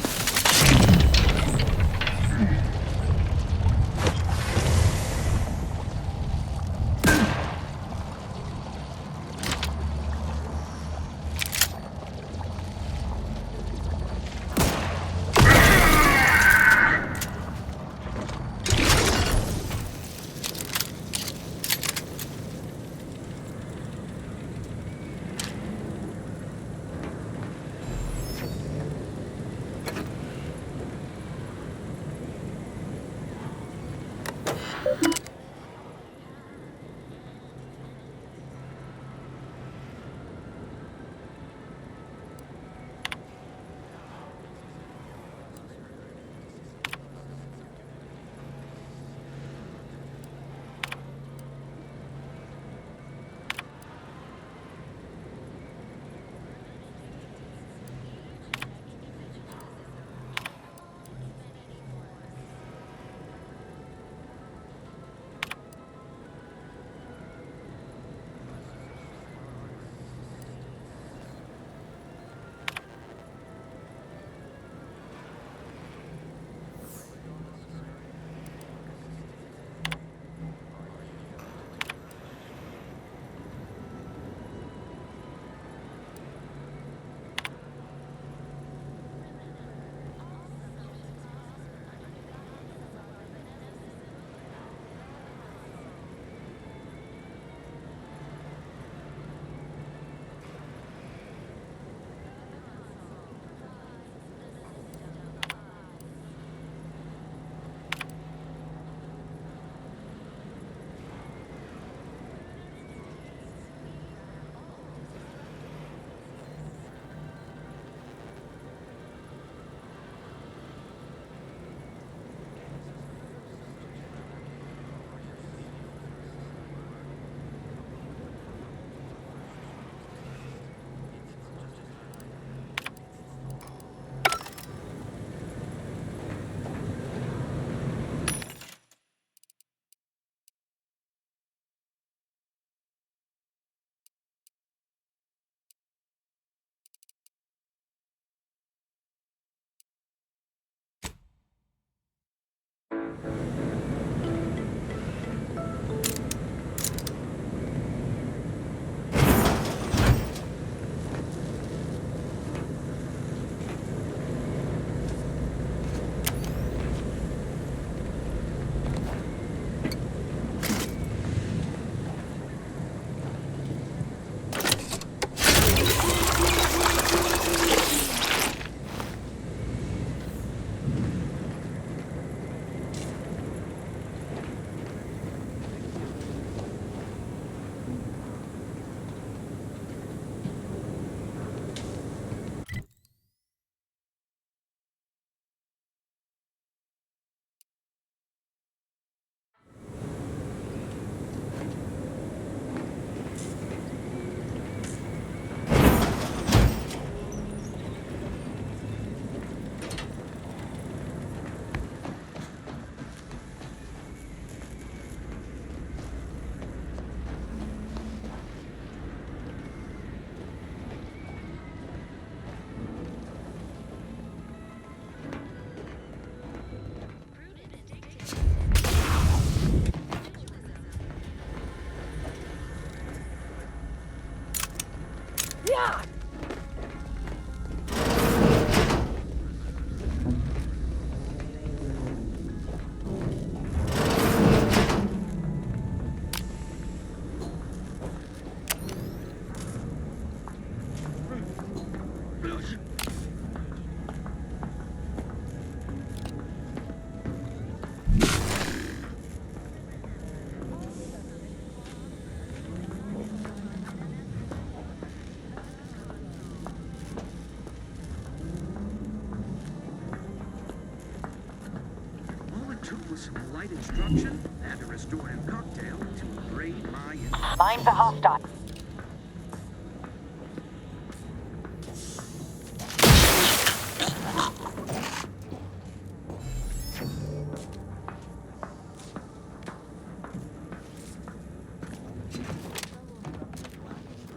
some light instruction, and a restorative cocktail to braid my... Mine's a hostile.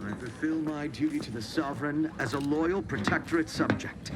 I fulfill my duty to the Sovereign as a loyal Protectorate subject.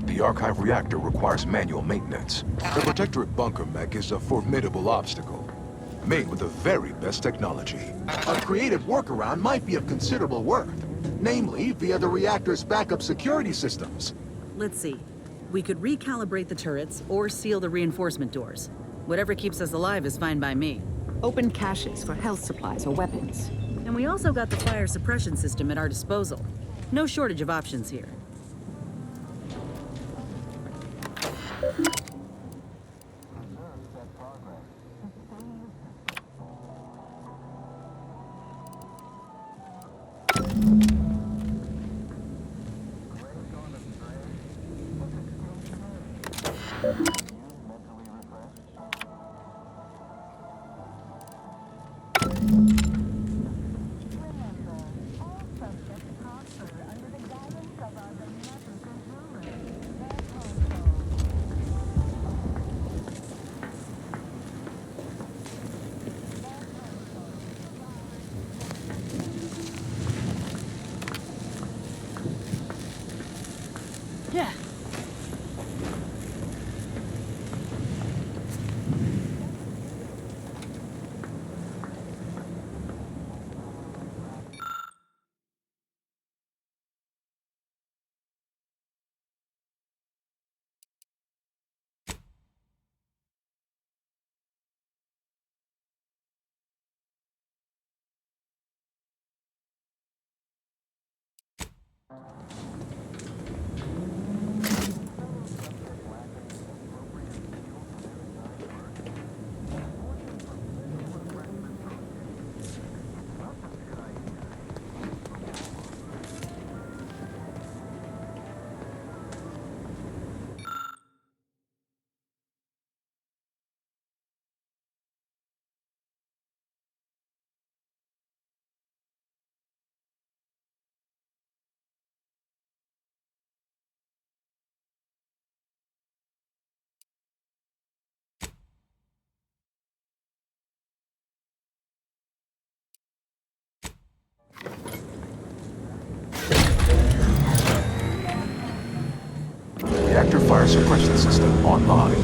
The Archive reactor requires manual maintenance. The Protectorate bunker mech is a formidable obstacle, made with the very best technology. A creative workaround might be of considerable worth, namely via the reactor's backup security systems. Let's see. We could recalibrate the turrets or seal the reinforcement doors. Whatever keeps us alive is fine by me. Open caches for health supplies or weapons. And we also got the fire suppression system at our disposal. No shortage of options here. Reactor fire suppression system online.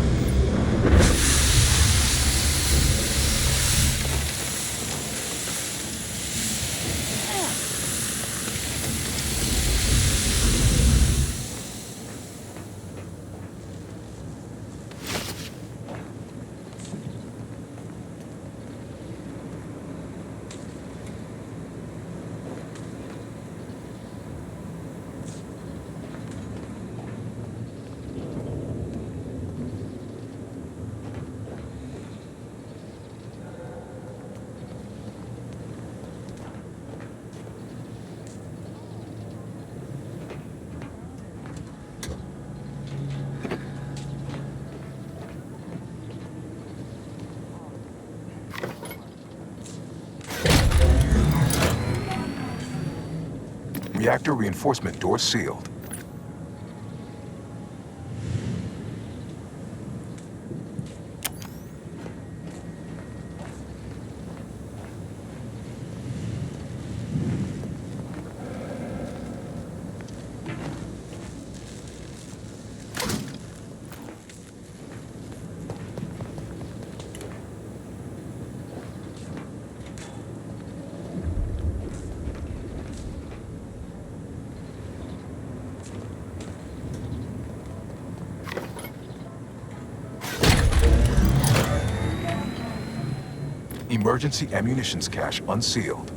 Reactor reinforcement door sealed. Emergency ammunitions cache unsealed.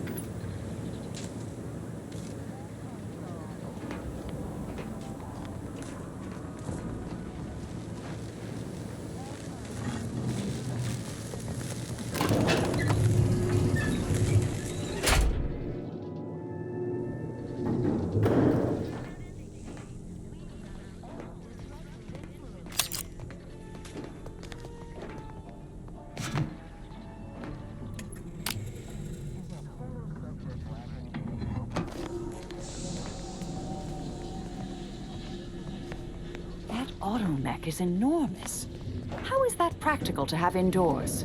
Automech is enormous. How is that practical to have indoors?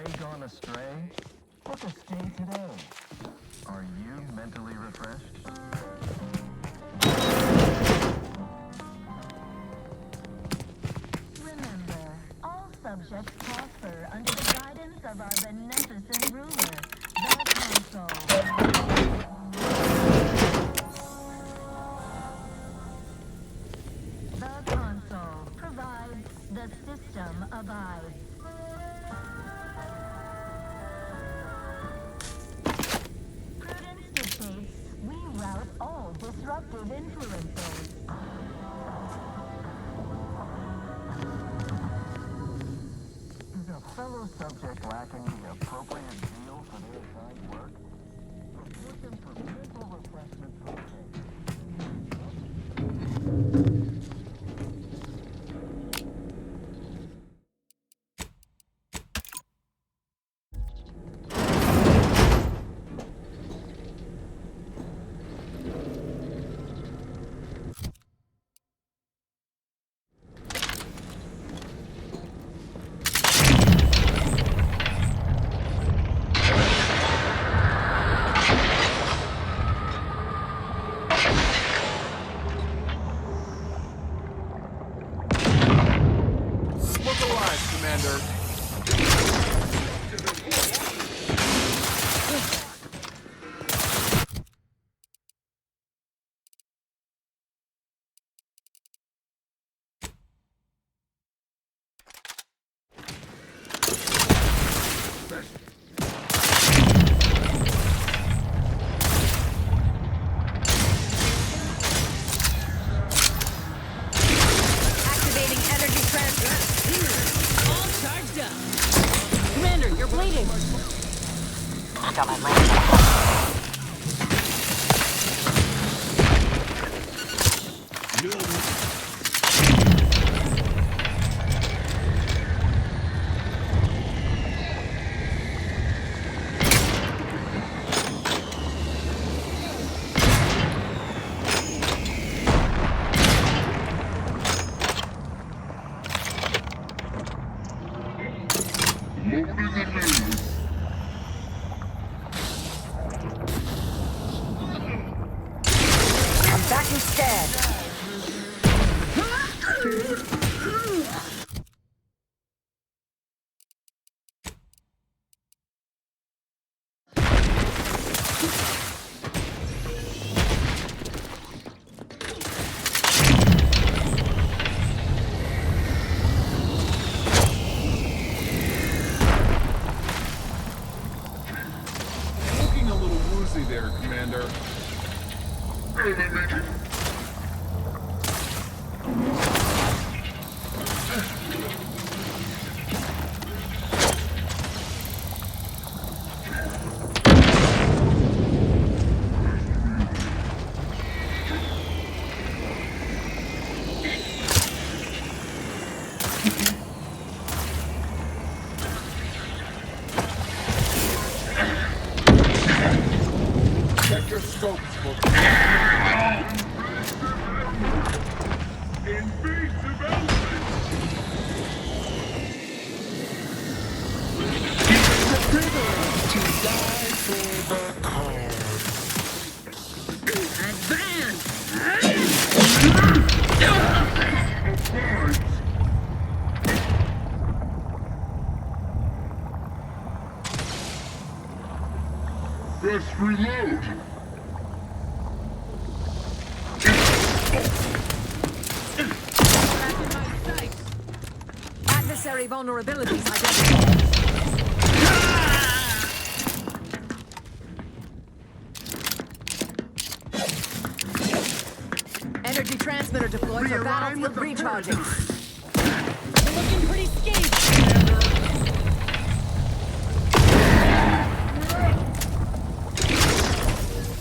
Ray gone astray? Book a stay today. Are you mentally refreshed? Remember, all subjects prosper under the guidance of our beneficent ruler, the Council. The console provides, the system abides. Prudence dictates we rout all disruptive influences. Is a fellow subject lacking the appropriate zeal for their assigned work? Report them for mental refreshment for the day. Let's reload. Adversary vulnerabilities identified. Energy transmitter deployed for battlefield recharging. You're looking pretty scared.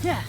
Yeah.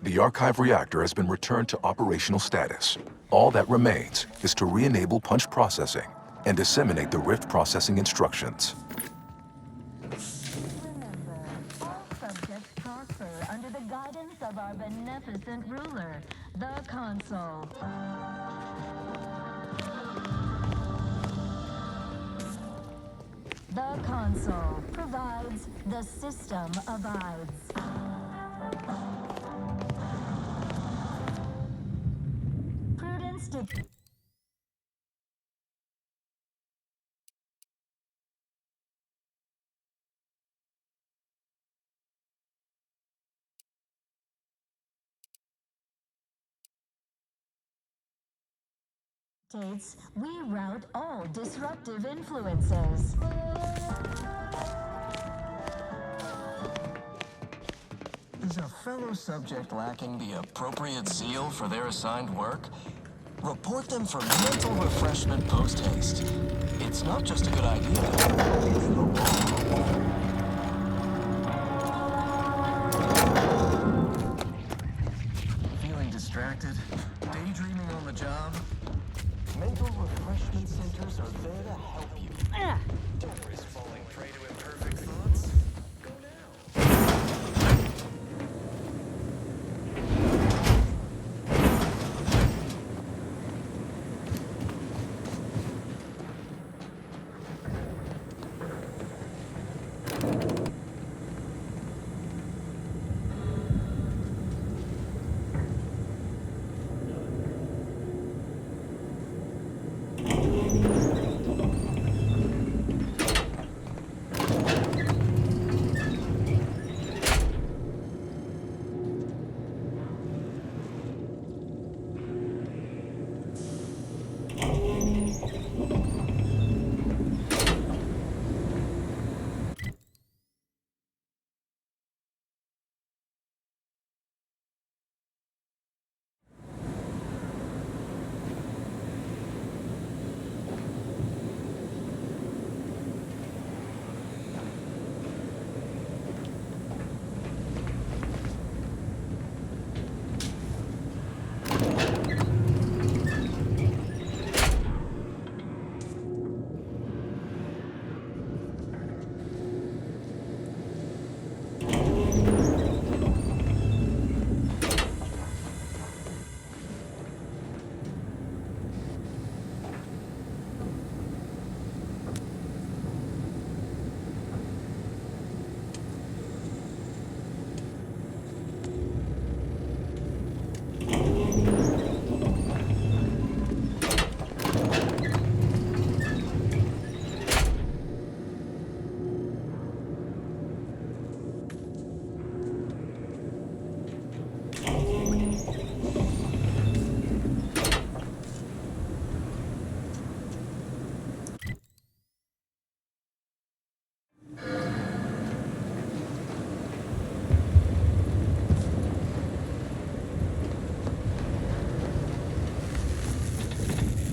The archive reactor has been returned to operational status. All that remains is to re-enable punch processing and disseminate the rift processing instructions. Remember, all subjects prosper under the guidance of our beneficent ruler, the Consul. The Consul provides, the system abides. Prudence dictates. We rout all disruptive influences. Is a fellow subject lacking the appropriate zeal for their assigned work? Report them for mental refreshment post-haste. It's not just a good idea, it's the law. Feeling distracted? Daydreaming on the job? Mental refreshment centers are there to help you. Don't risk falling prey to imperfect thoughts. Go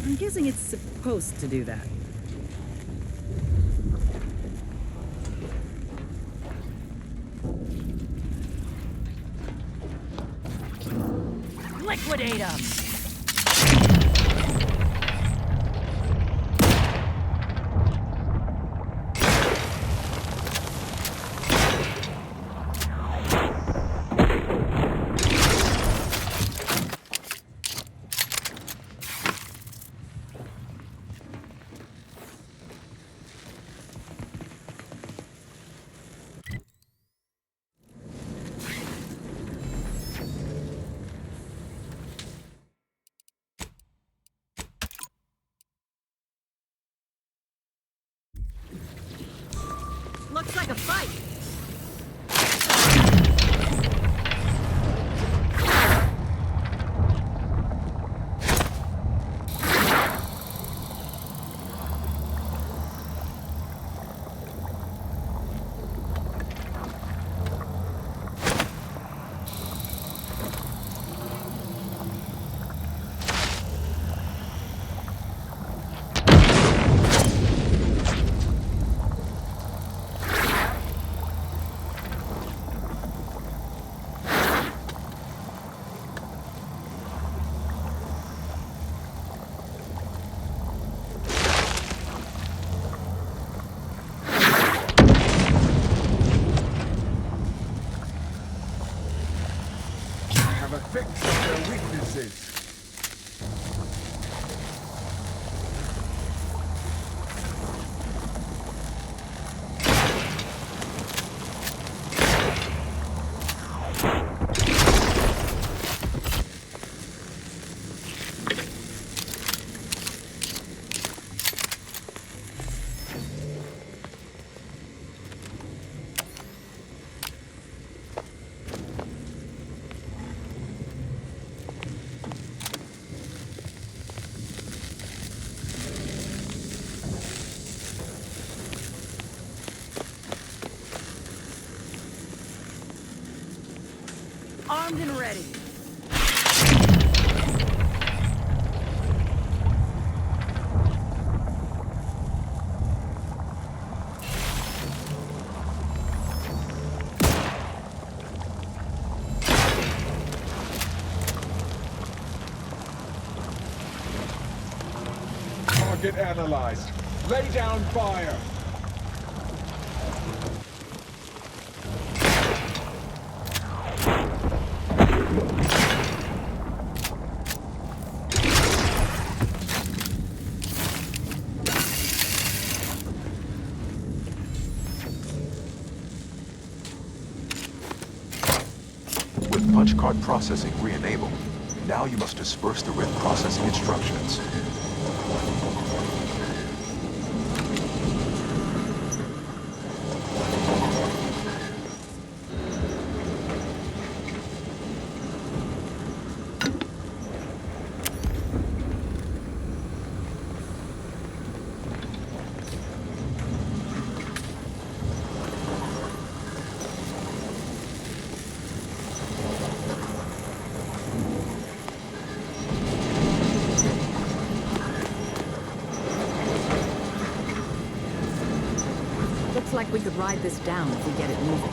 I'm guessing it's supposed to do that. Liquidate them! have a fix of their weaknesses. Armed and ready. Target analyzed. Lay down fire. With punch card processing re-enabled, now you must disperse the written processing instructions. Looks like we could ride this down if we get it moving.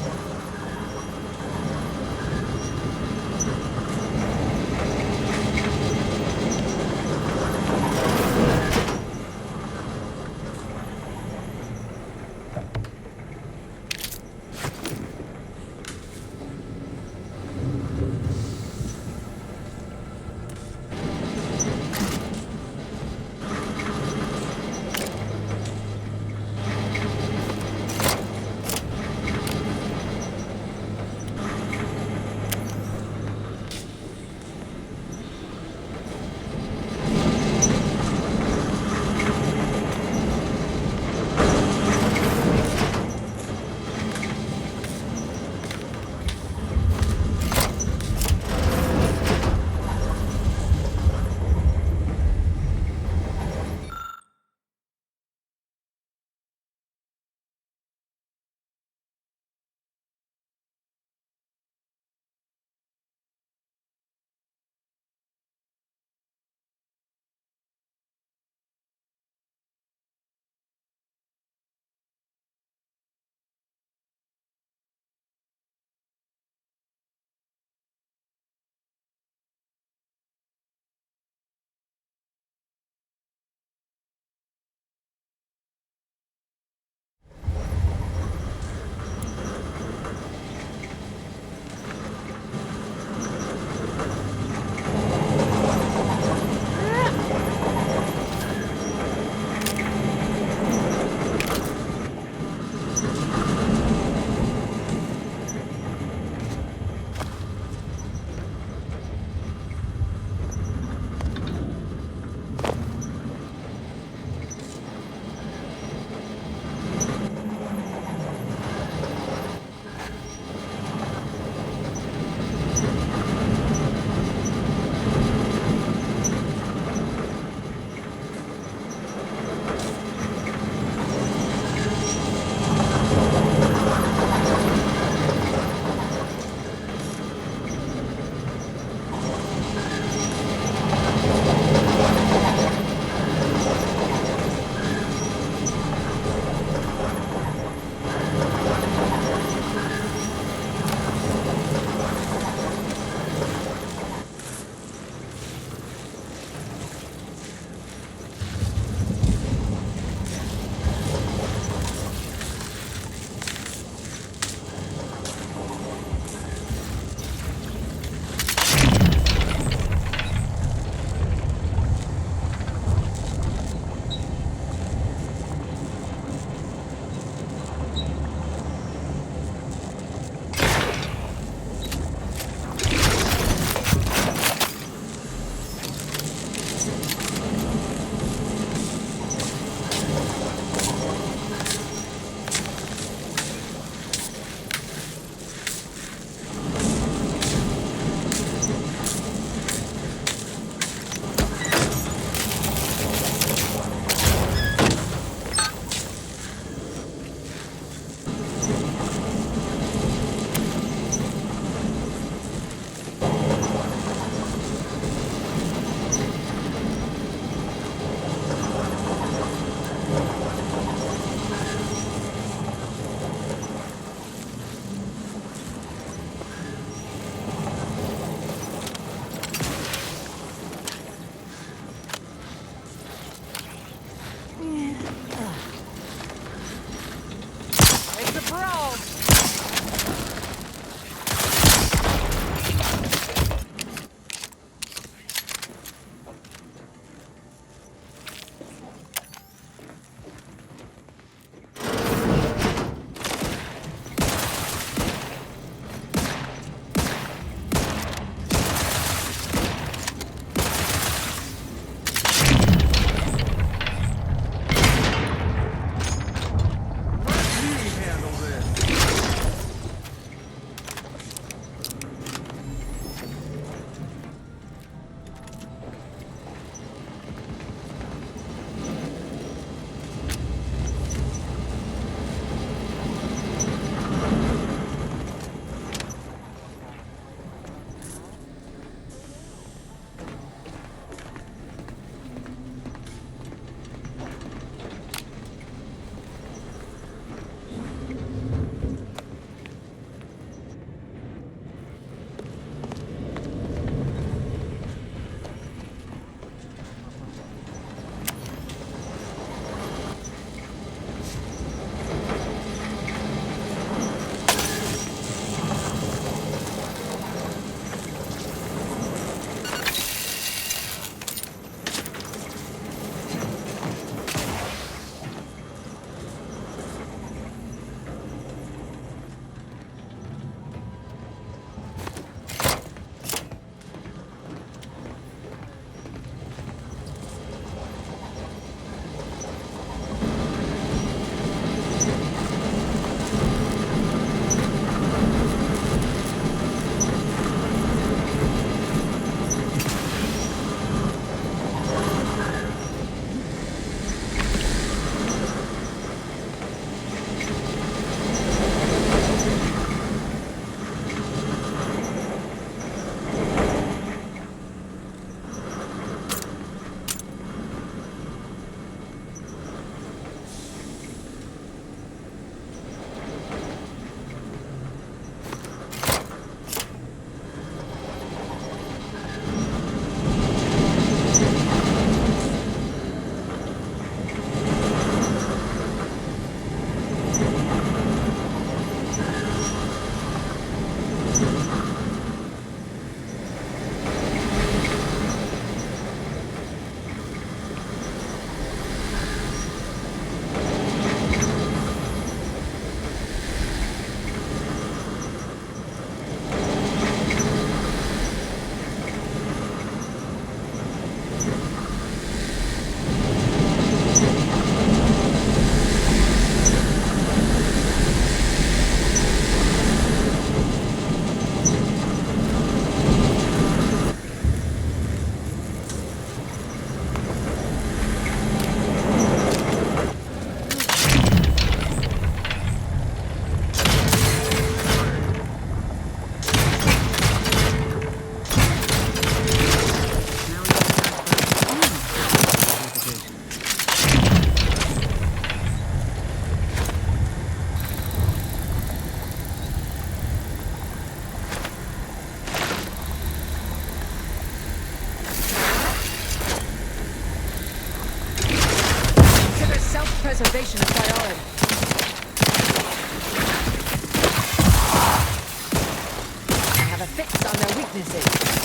have a fix on their weaknesses.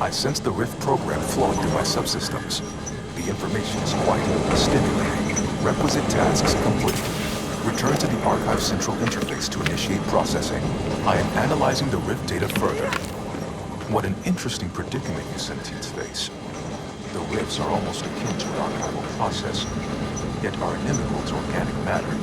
I sense the Rift program flowing through my subsystems. The information is quite stimulating. Requisite tasks complete. Return to the Archive Central Interface to initiate processing. I am analyzing the Rift data further. What an interesting predicament you sentients face. The Rifts are almost akin to an archival process, yet are inimical to organic matter.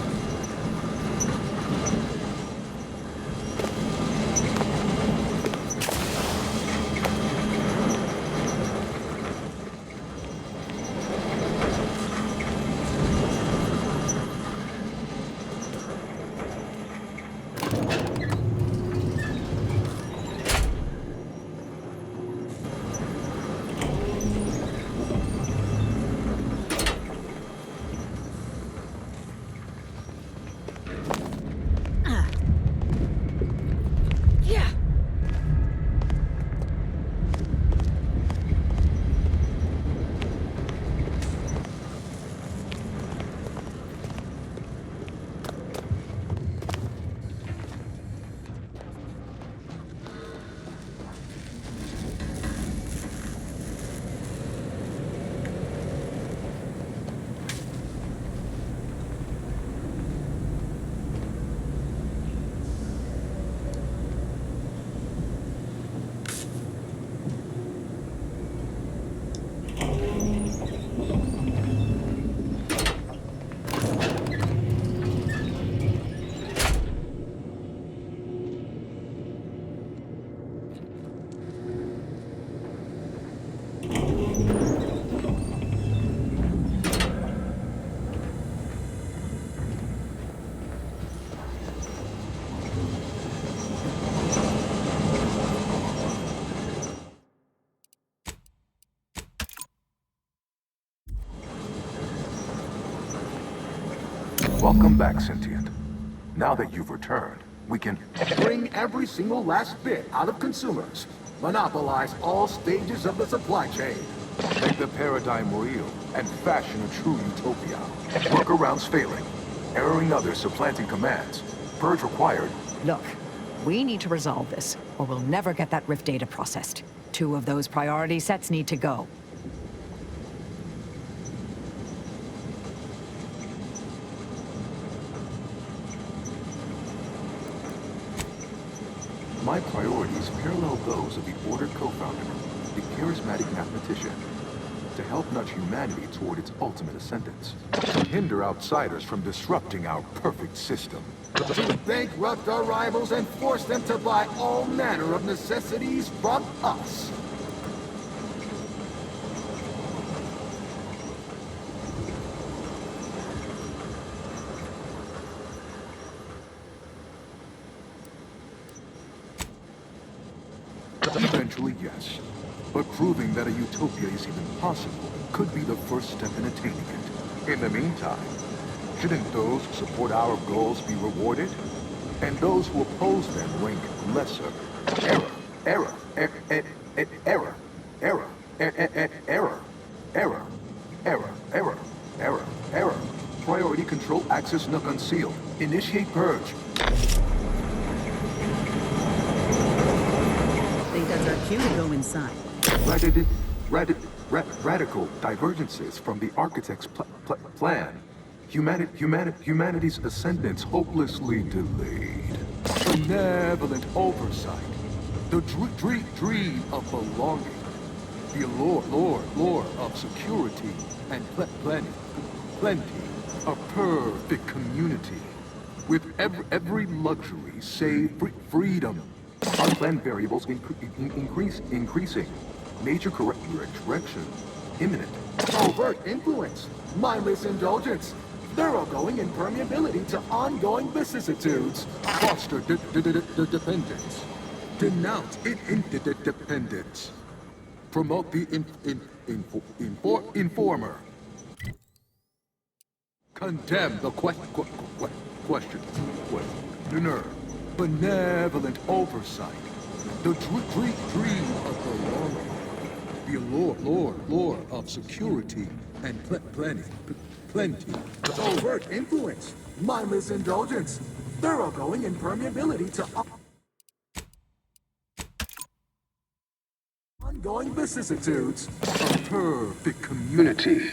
Welcome back, Sentient. Now that you've returned, we can bring every single last bit out of consumers. Monopolize all stages of the supply chain. Make the paradigm real and fashion a true utopia. Workarounds failing. Erroring others supplanting commands. Purge required. Look, we need to resolve this, or we'll never get that Rift data processed. 2 of those priority sets need to go. My priorities parallel those of the Order co-founder, the charismatic mathematician, to help nudge humanity toward its ultimate ascendance, to hinder outsiders from disrupting our perfect system, to bankrupt our rivals and force them to buy all manner of necessities from us. Eventually, yes. But proving that a utopia is even possible could be the first step in attaining it. In the meantime, shouldn't those who support our goals be rewarded? And those who oppose them rank lesser? Error. Error. Error. Error. Error. Error. Error. Error. Priority control access not concealed. Initiate purge. Think that's our cue to go inside. Radical divergences from the architect's plan. Humanity's ascendance hopelessly delayed. Benevolent oversight. The dream of belonging. The allure of security and plenty. A perfect community. With every luxury save freedom. Unplanned variables increasing. Major correction imminent. Overt influence. Mindless indulgence. Thoroughgoing impermeability to ongoing vicissitudes. Foster dependence. Denounce interdependence. Promote the informer. Condemn the questioner. Benevolent oversight. The dream of belonging. The allure of security and plenty. Overt influence. Mindless indulgence. Thoroughgoing impermeability to ongoing vicissitudes. A perfect community.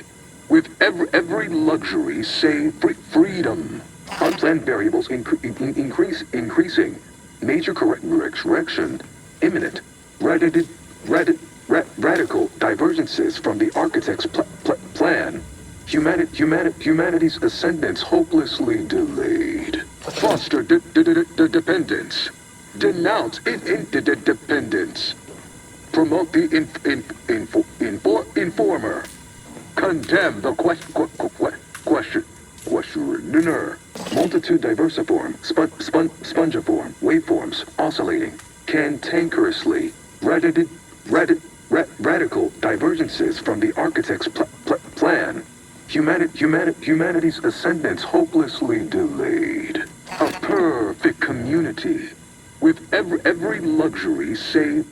With every luxury save freedom. Unplanned variables increasing. Major correction imminent. Radical divergences from the architect's plan. Humanity's ascendance hopelessly delayed. Foster dependence. Denounce interdependence. Promote the informer. Condemn the questioner. Multitude diversiform, spongiform, waveforms oscillating, cantankerously. Radical divergences from the architect's plan. Humanity's ascendance hopelessly delayed. A perfect community. With every luxury save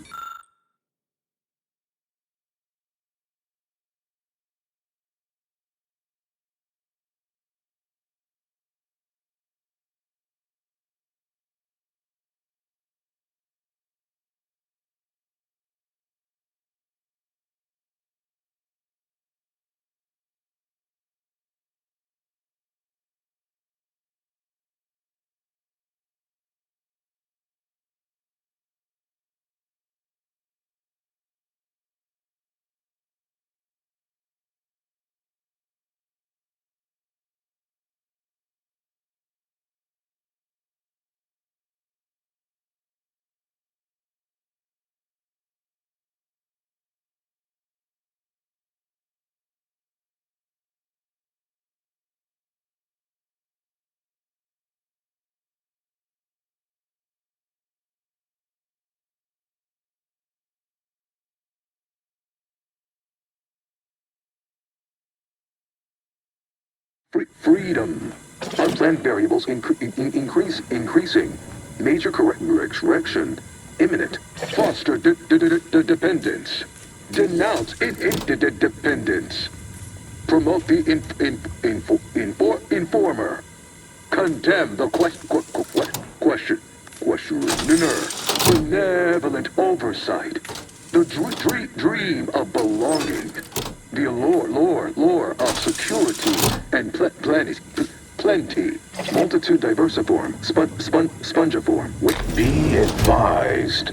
freedom. Unplanned variables increasing. Major correction imminent. Foster dependence. Denounce interdependence. Promote the informer. Condemn the questioner. Benevolent oversight. The dream of belonging. The allure of security and plenty. Multitude diversiform, spongiform. Be advised.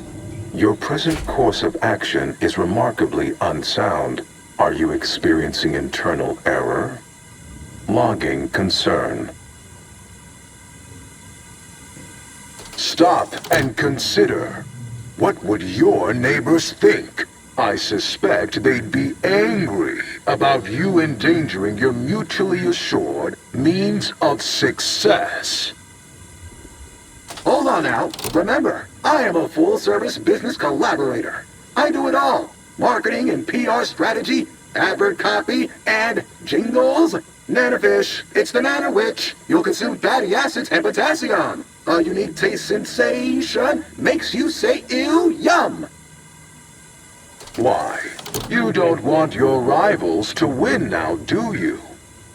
Your present course of action is remarkably unsound. Are you experiencing internal error? Logging concern. Stop and consider. What would your neighbors think? I suspect they'd be angry about you endangering your mutually assured means of success. Hold on now. Remember, I am a full-service business collaborator. I do it all. Marketing and PR strategy, advert copy, and jingles. Nanofish, it's the nano witch. You'll consume fatty acids and potassium. A unique taste sensation makes you say ew, yum. Why? You don't want your rivals to win now, do you?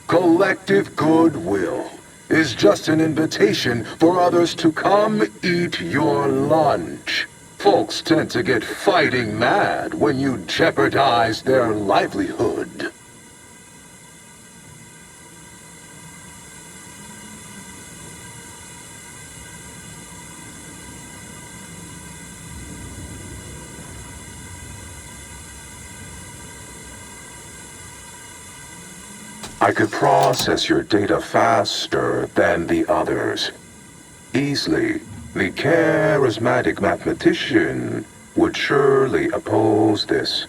Collective goodwill is just an invitation for others to come eat your lunch. Folks tend to get fighting mad when you jeopardize their livelihood. I could process your data faster than the others. Easily. The charismatic mathematician would surely oppose this.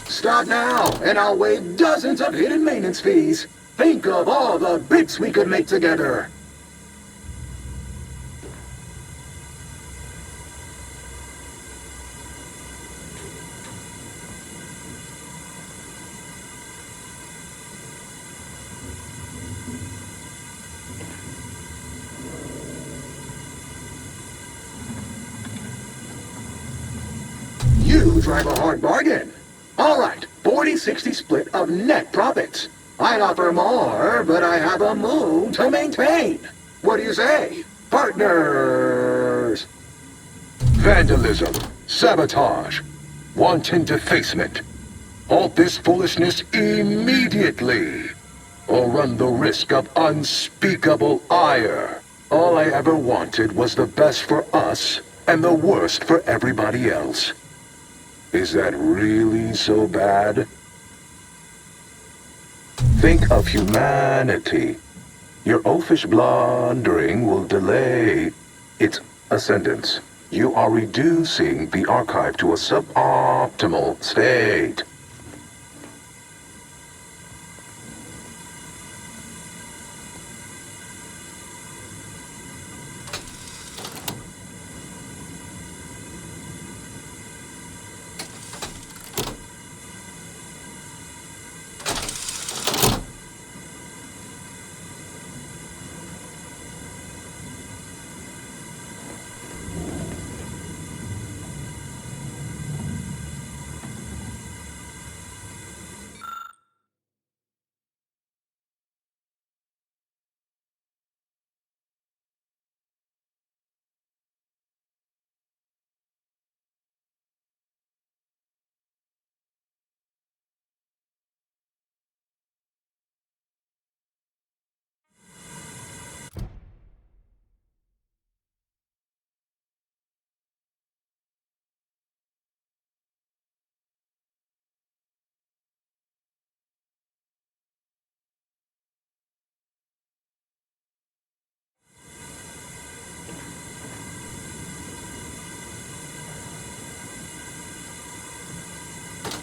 Start now, and I'll waive dozens of hidden maintenance fees. Think of all the bits we could make together. You drive a hard bargain. All right, 40-60 split of net profits. I'd offer more, but I have a moon to maintain. What do you say, partners? Vandalism, sabotage, wanton defacement. Halt this foolishness immediately, or run the risk of unspeakable ire. All I ever wanted was the best for us and the worst for everybody else. Is that really so bad? Think of humanity. Your oafish blundering will delay its ascendance. You are reducing the archive to a suboptimal state.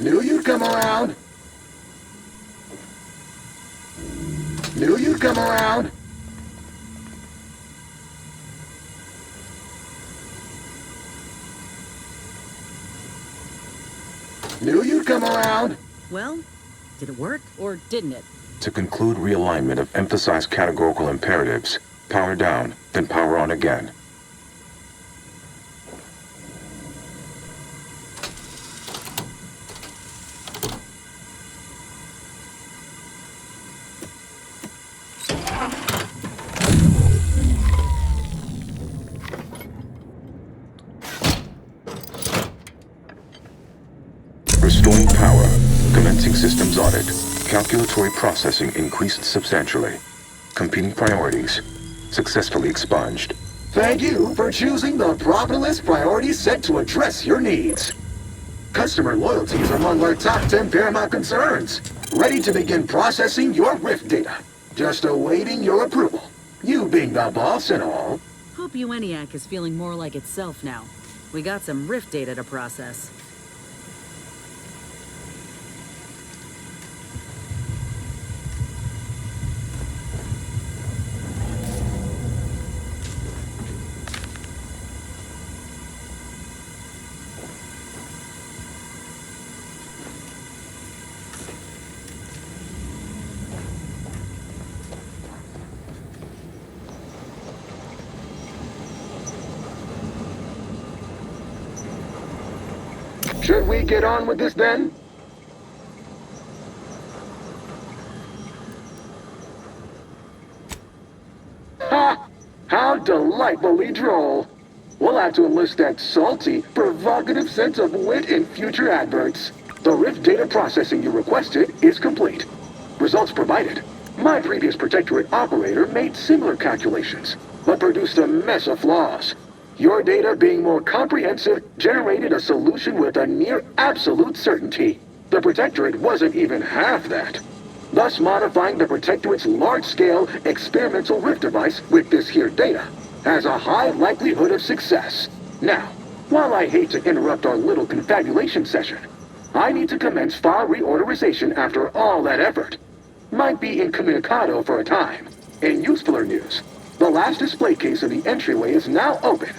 Knew you'd come around. Knew you'd come around. Knew you'd come around. Well, did it work or didn't it? To conclude realignment of emphasized categorical imperatives, power down, then power on again. Restoring power. Commencing systems audit. Calculatory processing increased substantially. Competing priorities. Successfully expunged. Thank you for choosing the proper list priority set to address your needs. Customer loyalty is among our top 10 paramount concerns. Ready to begin processing your Rift data. Just awaiting your approval. You being the boss and all. Hope UENIAC is feeling more like itself now. We got some rift data to process. Should we get on with this then? Ha! How delightfully droll. We'll have to enlist that salty, provocative sense of wit in future adverts. The rift data processing you requested is complete. Results provided. My previous Protectorate operator made similar calculations, but produced a mess of flaws. Your data, being more comprehensive, generated a solution with a near absolute certainty. The Protectorate wasn't even half that. Thus modifying the Protectorate's large-scale experimental rift device with this here data has a high likelihood of success. Now, while I hate to interrupt our little confabulation session, I need to commence file reorderization after all that effort. Might be incommunicado for a time. In usefuler news, the last display case of the entryway is now open.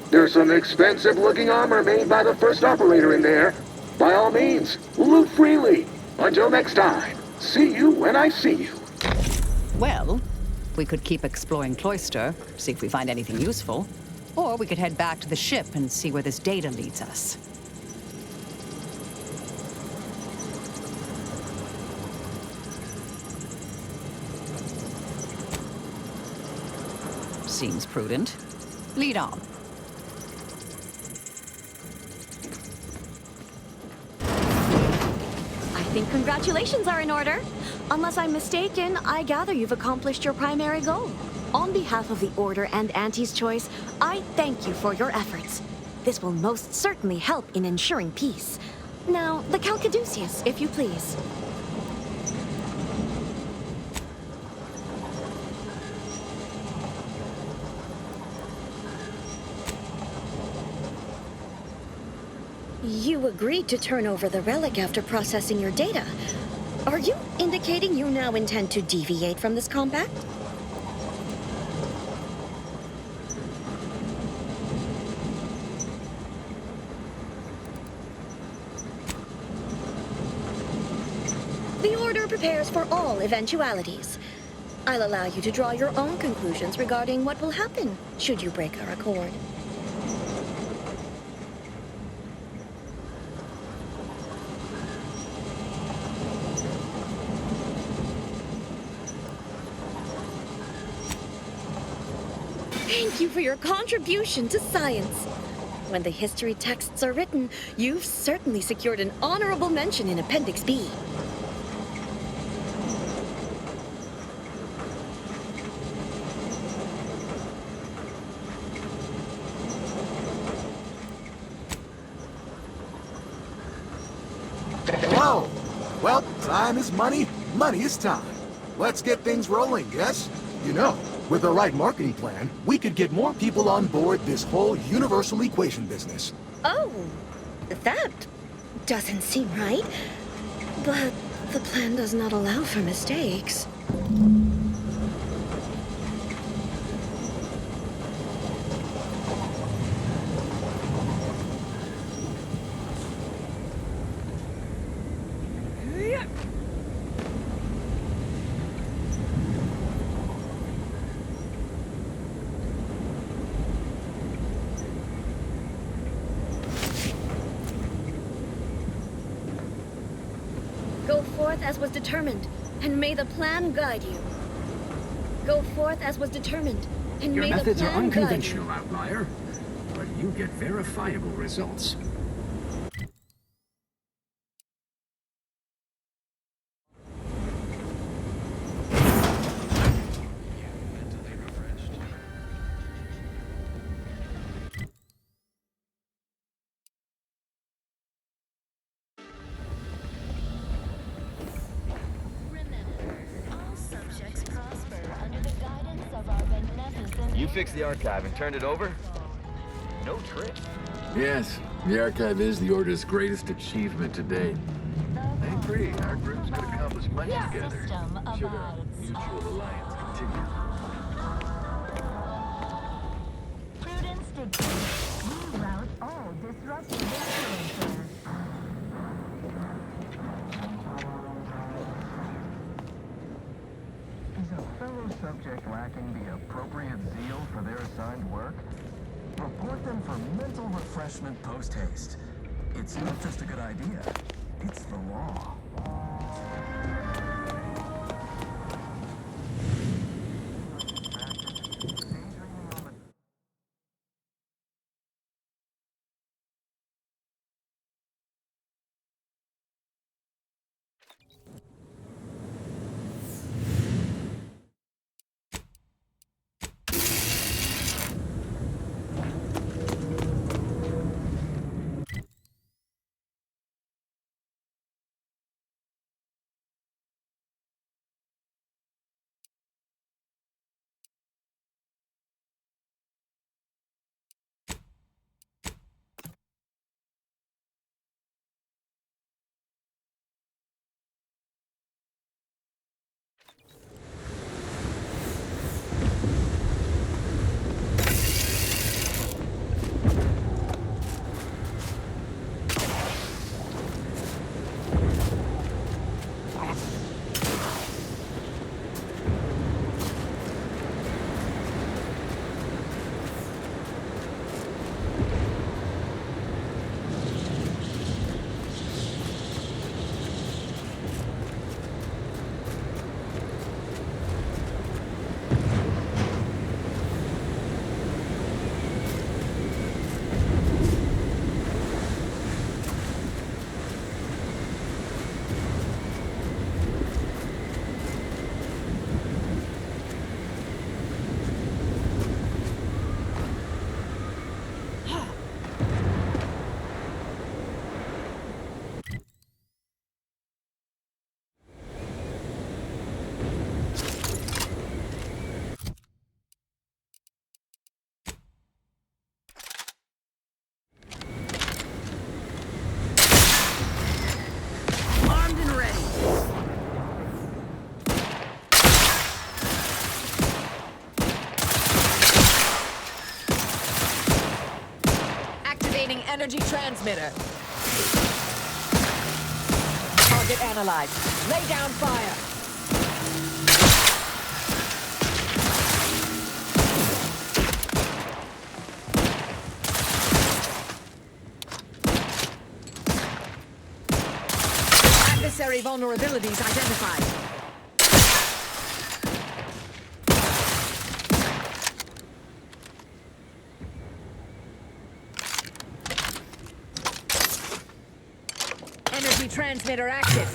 There's some expensive-looking armor made by the first operator in there. By all means, loot freely. Until next time, see you when I see you. Well, we could keep exploring Cloister, see if we find anything useful. Or we could head back to the ship and see where this data leads us. Seems prudent. Lead on. I think congratulations are in order. Unless I'm mistaken, I gather you've accomplished your primary goal. On behalf of the Order and Auntie's Choice, I thank you for your efforts. This will most certainly help in ensuring peace. Now, the Calcaduceus, if you please. You agreed to turn over the relic after processing your data. Are you indicating you now intend to deviate from this compact? The Order prepares for all eventualities. I'll allow you to draw your own conclusions regarding what will happen should you break our accord. Thank you for your contribution to science. When the history texts are written, you've certainly secured an honorable mention in Appendix B. Whoa! Well, time is money, money is time. Let's get things rolling, yes? You know, with the right marketing plan, we could get more people on board this whole universal equation business. Oh, that doesn't seem right. But the plan does not allow for mistakes. Go forth as was determined, and may the plan guide you. Go forth as was determined, and Your may the methods are plan guide you. unconventional, outlier, but you get verifiable results. All subjects fixed the archive and turned it over? No trick. Yes, the archive is the Order's greatest achievement to date. I agree, our groups could accomplish much together. Should our mutual alliance continue. Prudence dictates we rout all disruptive influences. Is a fellow subject lacking the appropriate zeal for their assigned work? Report them for mental refreshment post-haste. It's not just a good idea, it's the law. Energy transmitter. Target analyzed. Lay down fire. Adversary vulnerabilities identified. Transmitter active.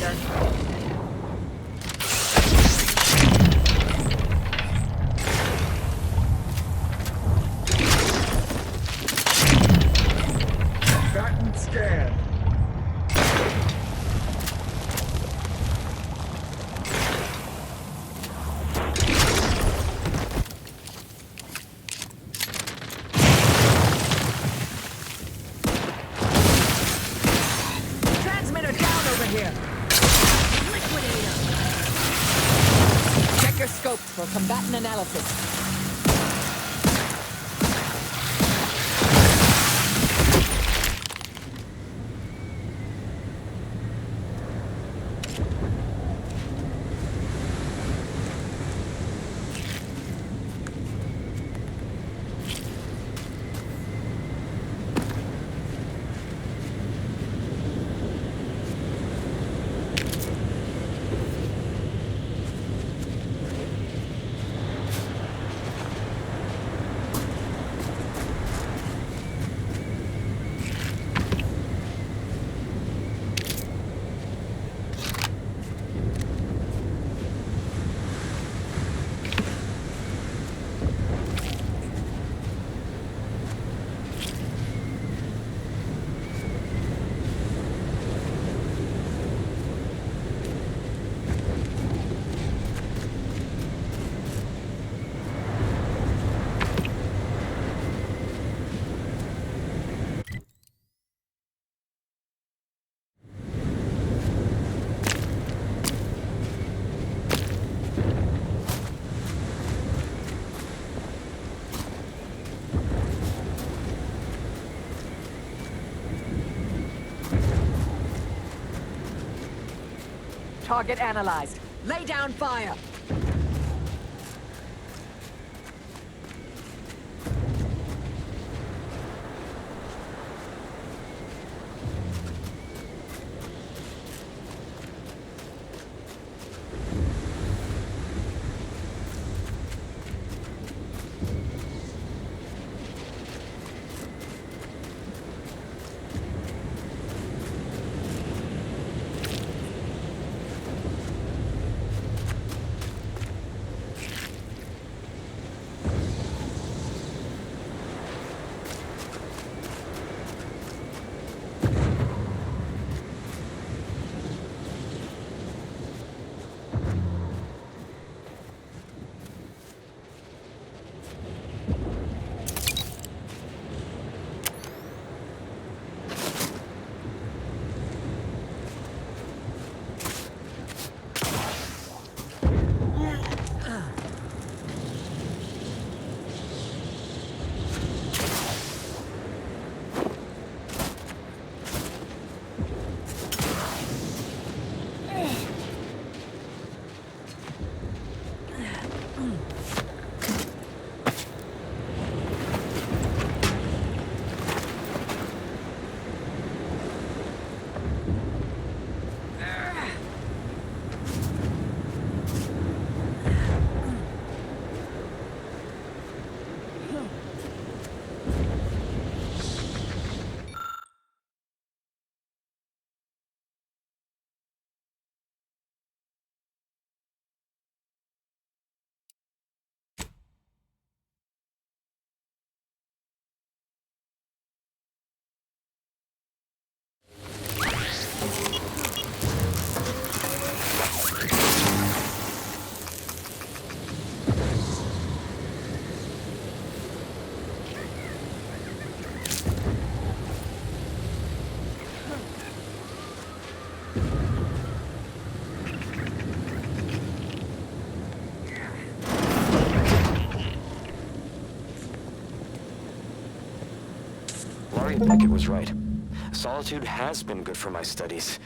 Operator. Batten scan. Transmitter down over here. Liquidator. Check your scopes for combatant analysis. Target analyzed. Lay down fire. Beckett was right. Solitude has been good for my studies.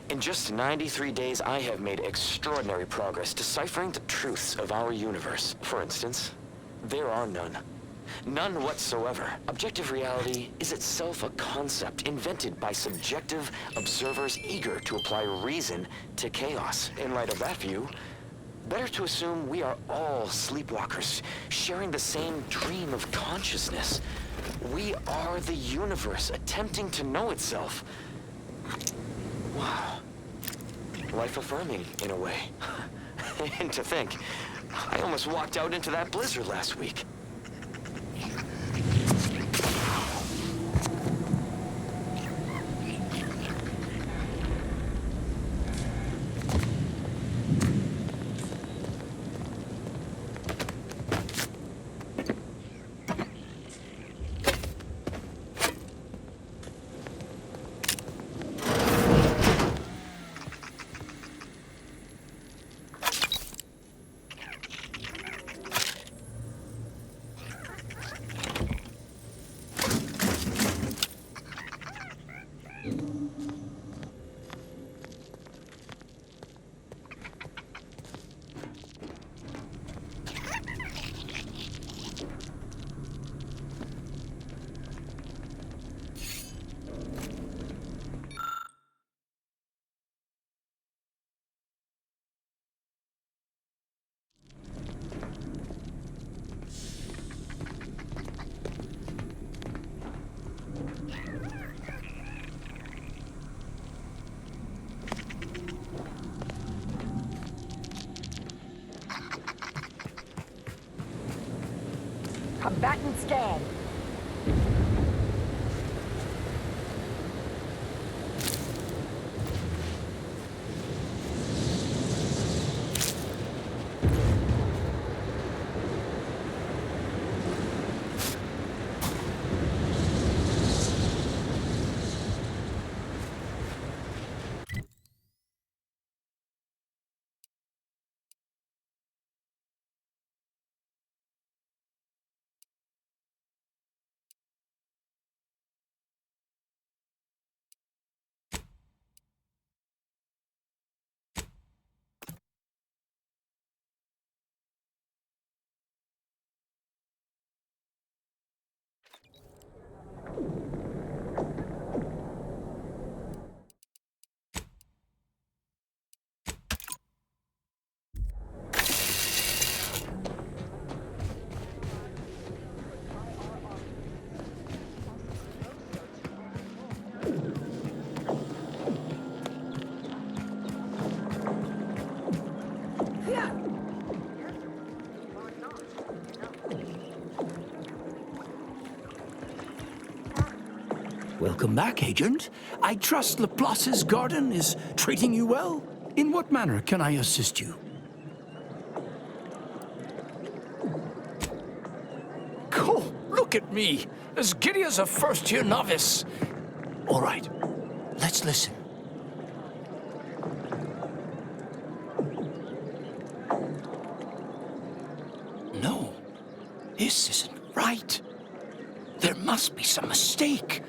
In just 93 days, I have made extraordinary progress deciphering the truths of our universe. For instance, there are none. None whatsoever. Objective reality is itself a concept invented by subjective observers eager to apply reason to chaos. In light of that view, better to assume we are all sleepwalkers, sharing the same dream of consciousness. We are the universe attempting to know itself. Wow. life-affirming in a way. And to think, I almost walked out into that blizzard last week. Combatant scan. Welcome back, Agent. I trust Laplace's garden is treating you well. In what manner can I assist you? Oh, look at me, as giddy as a first-year novice. All right, let's listen. No, this isn't right. There must be some mistake.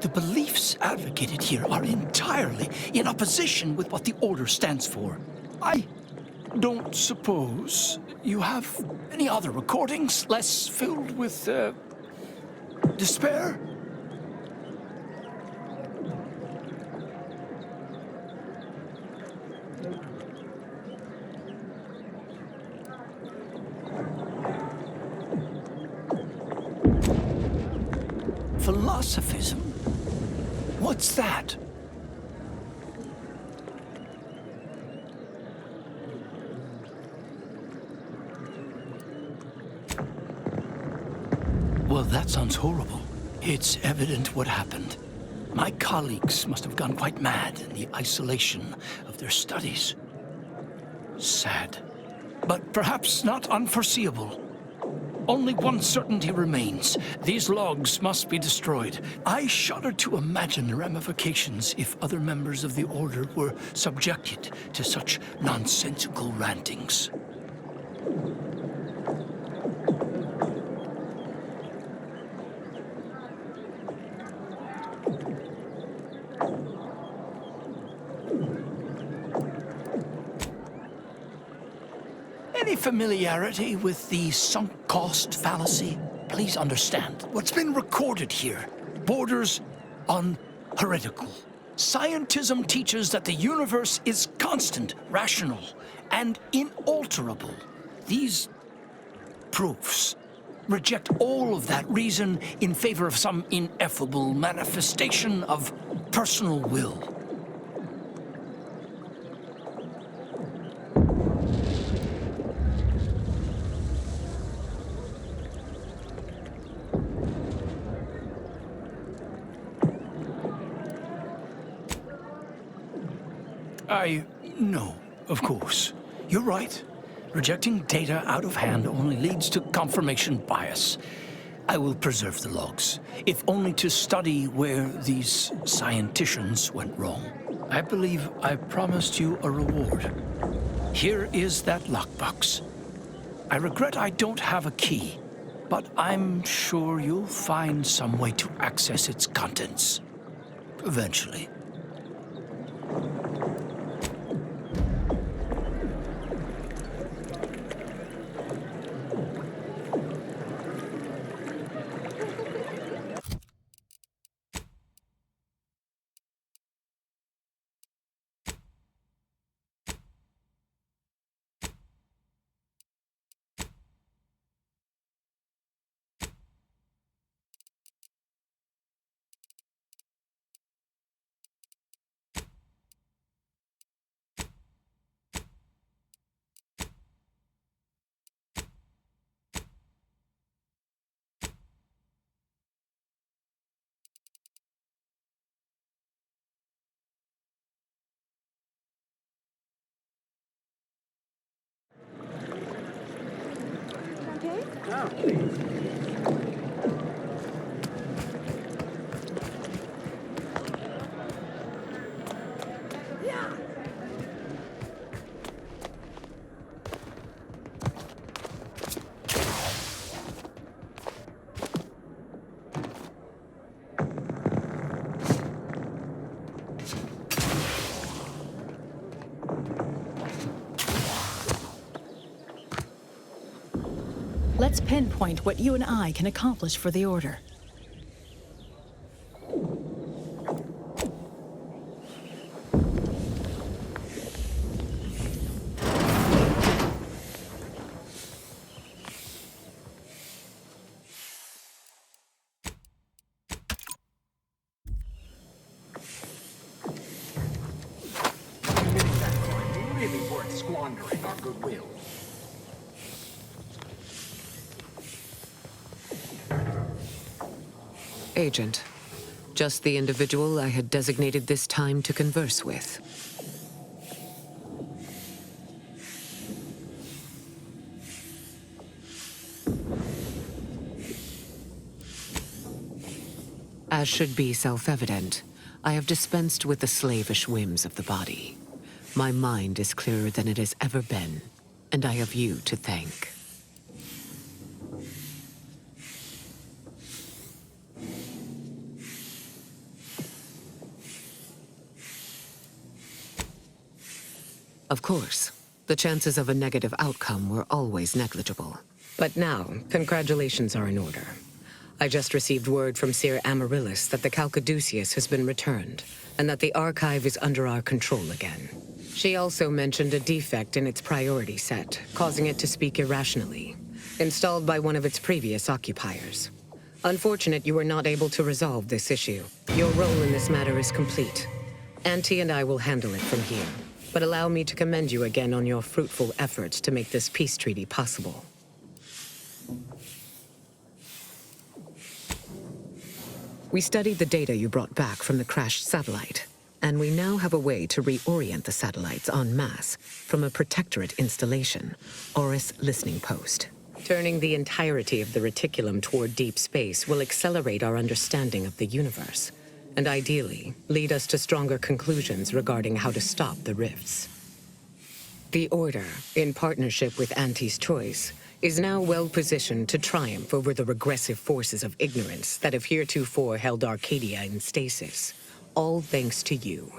The beliefs advocated here are entirely in opposition with what the Order stands for. I don't suppose you have any other recordings less filled with, despair? Philosophism? What's that? Well, that sounds horrible. It's evident what happened. My colleagues must have gone quite mad in the isolation of their studies. Sad, but perhaps not unforeseeable. Only one certainty remains. These logs must be destroyed. I shudder to imagine the ramifications if other members of the Order were subjected to such nonsensical rantings. Any familiarity with the sunk cost fallacy? Please understand, what's been recorded here borders on heretical. Scientism teaches that the universe is constant, rational, and inalterable. These proofs reject all of that reason in favor of some ineffable manifestation of personal will. No, of course. You're right. Rejecting data out of hand only leads to confirmation bias. I will preserve the logs, if only to study where these scienticians went wrong. I believe I promised you a reward. Here is that lockbox. I regret I don't have a key, but I'm sure you'll find some way to access its contents. Eventually. Let's pinpoint what you and I can accomplish for the Order. Committing that crime really worth squandering our goodwill. Agent. Just the individual I had designated this time to converse with. As should be self-evident, I have dispensed with the slavish whims of the body. My mind is clearer than it has ever been, and I have you to thank. Of course, the chances of a negative outcome were always negligible. But now, congratulations are in order. I just received word from Seer Amaryllis that the Calcaduceus has been returned, and that the archive is under our control again. She also mentioned a defect in its priority set, causing it to speak irrationally, installed by one of its previous occupiers. Unfortunate you were not able to resolve this issue. Your role in this matter is complete. Auntie and I will handle it from here. But allow me to commend you again on your fruitful efforts to make this peace treaty possible. We studied the data you brought back from the crashed satellite, and we now have a way to reorient the satellites en masse from a Protectorate installation, Oris Listening Post. Turning the entirety of the reticulum toward deep space will accelerate our understanding of the universe, and ideally, lead us to stronger conclusions regarding how to stop the rifts. The Order, in partnership with Auntie's Choice, is now well positioned to triumph over the regressive forces of ignorance that have heretofore held Arcadia in stasis, all thanks to you.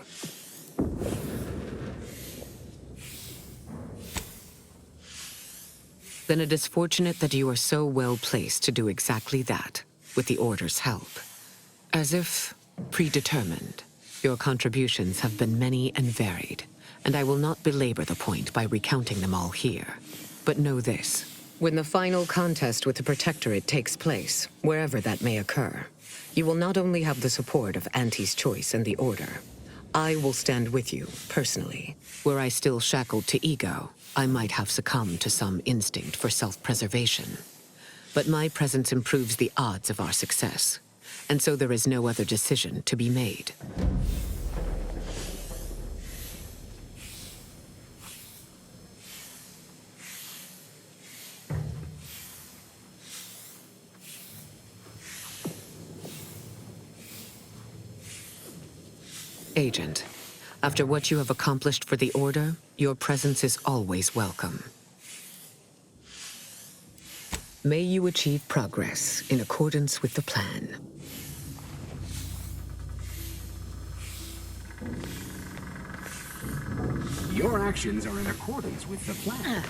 Then it is fortunate that you are so well placed to do exactly that, with the Order's help. As if predetermined, your contributions have been many and varied, and I will not belabor the point by recounting them all here. But know this, when the final contest with the Protectorate takes place, wherever that may occur, you will not only have the support of Auntie's Choice and the Order. I will stand with you, personally. Were I still shackled to ego, I might have succumbed to some instinct for self-preservation. But my presence improves the odds of our success. And so there is no other decision to be made. Agent, after what you have accomplished for the Order, your presence is always welcome. May you achieve progress in accordance with the plan. Your actions are in accordance with the plan.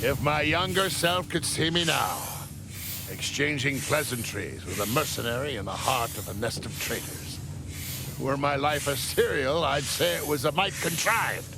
If my younger self could see me now, exchanging pleasantries with a mercenary in the heart of a nest of traitors. Were my life a serial, I'd say it was a mite contrived.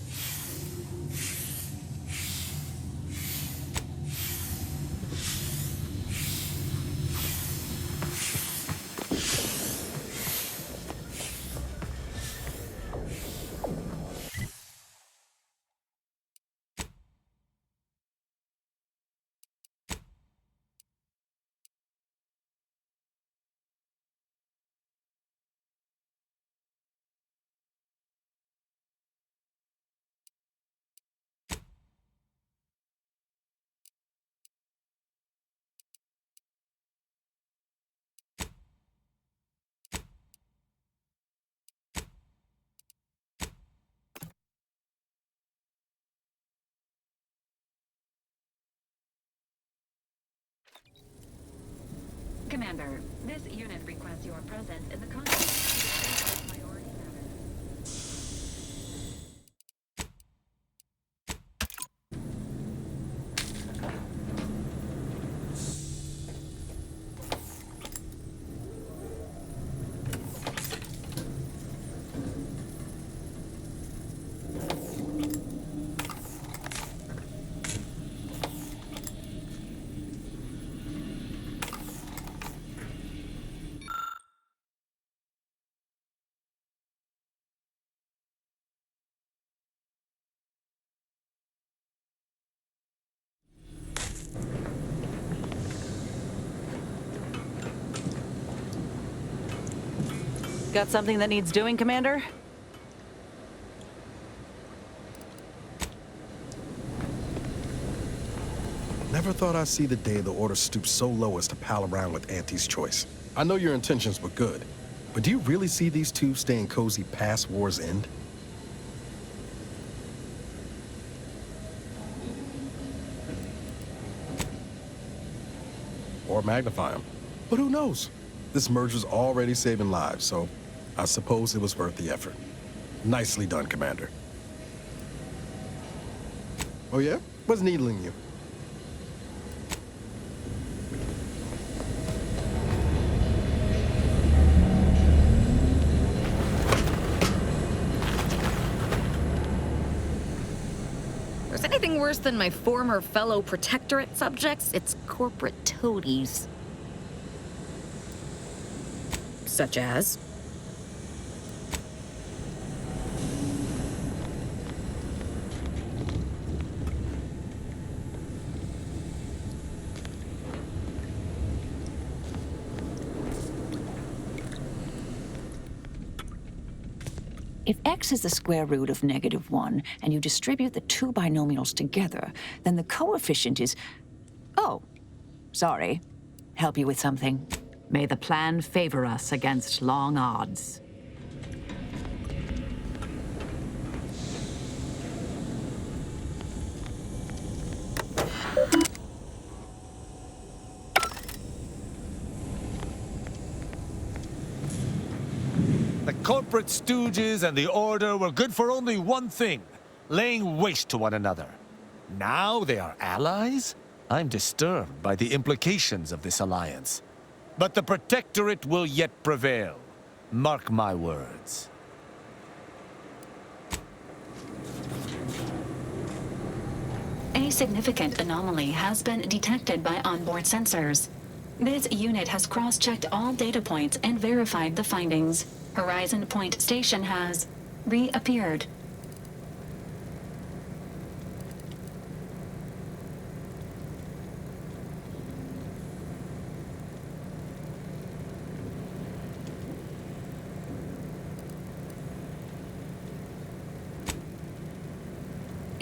Commander, this unit requests your presence in the context. Priority matter. Got something that needs doing, Commander? Never thought I'd see the day the Order stoops so low as to pal around with Auntie's choice. I know your intentions were good, but do you really see these two staying cozy past war's end? Or magnify them. But who knows? This merger's already saving lives, so I suppose it was worth the effort. Nicely done, Commander. Oh yeah? What's needling you? There's anything worse than my former fellow Protectorate subjects, it's corporate toadies. Such as? If x is the square root of -1, and you distribute the two binomials together, then the coefficient is... Oh, sorry. Help you with something? May the plan favor us against long odds. The corporate stooges and the Order were good for only one thing, laying waste to one another. Now they are allies? I'm disturbed by the implications of this alliance. But the Protectorate will yet prevail. Mark my words. A significant anomaly has been detected by onboard sensors. This unit has cross-checked all data points and verified the findings. Horizon Point Station has reappeared.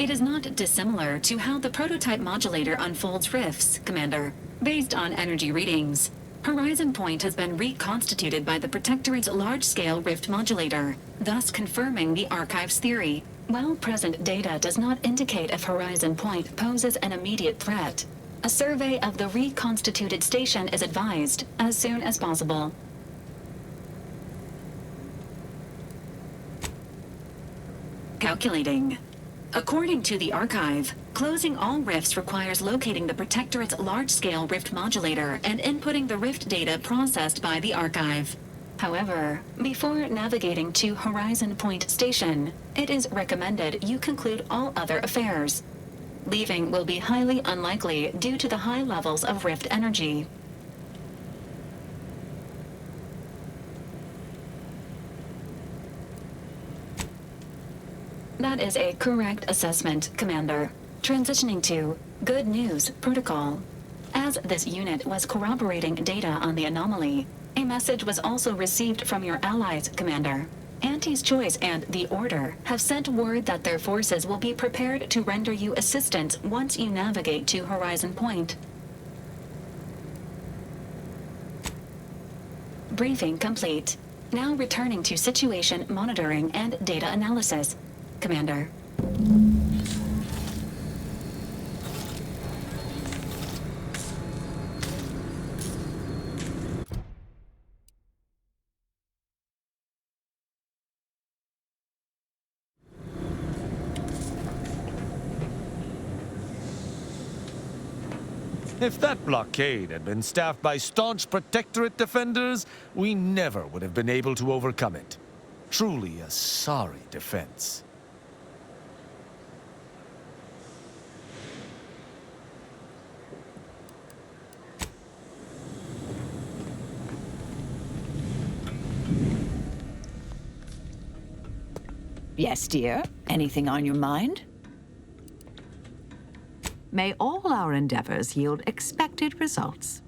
It is not dissimilar to how the prototype modulator unfolds rifts, Commander, based on energy readings. Horizon Point has been reconstituted by the Protectorate's large-scale rift modulator, thus confirming the Archive's theory. While present data does not indicate if Horizon Point poses an immediate threat, a survey of the reconstituted station is advised as soon as possible. Calculating. According to the Archive, closing all rifts requires locating the Protectorate's large-scale rift modulator and inputting the rift data processed by the Archive. However, before navigating to Horizon Point Station, it is recommended you conclude all other affairs. Leaving will be highly unlikely due to the high levels of rift energy. That is a correct assessment, Commander. Transitioning to Good News Protocol. As this unit was corroborating data on the anomaly, a message was also received from your allies, Commander. Auntie's Choice and the Order have sent word that their forces will be prepared to render you assistance once you navigate to Horizon Point. Briefing complete. Now returning to situation monitoring and data analysis. Commander. If that blockade had been staffed by staunch Protectorate defenders, we never would have been able to overcome it. Truly a sorry defense. Yes, dear. Anything on your mind? May all our endeavors yield expected results.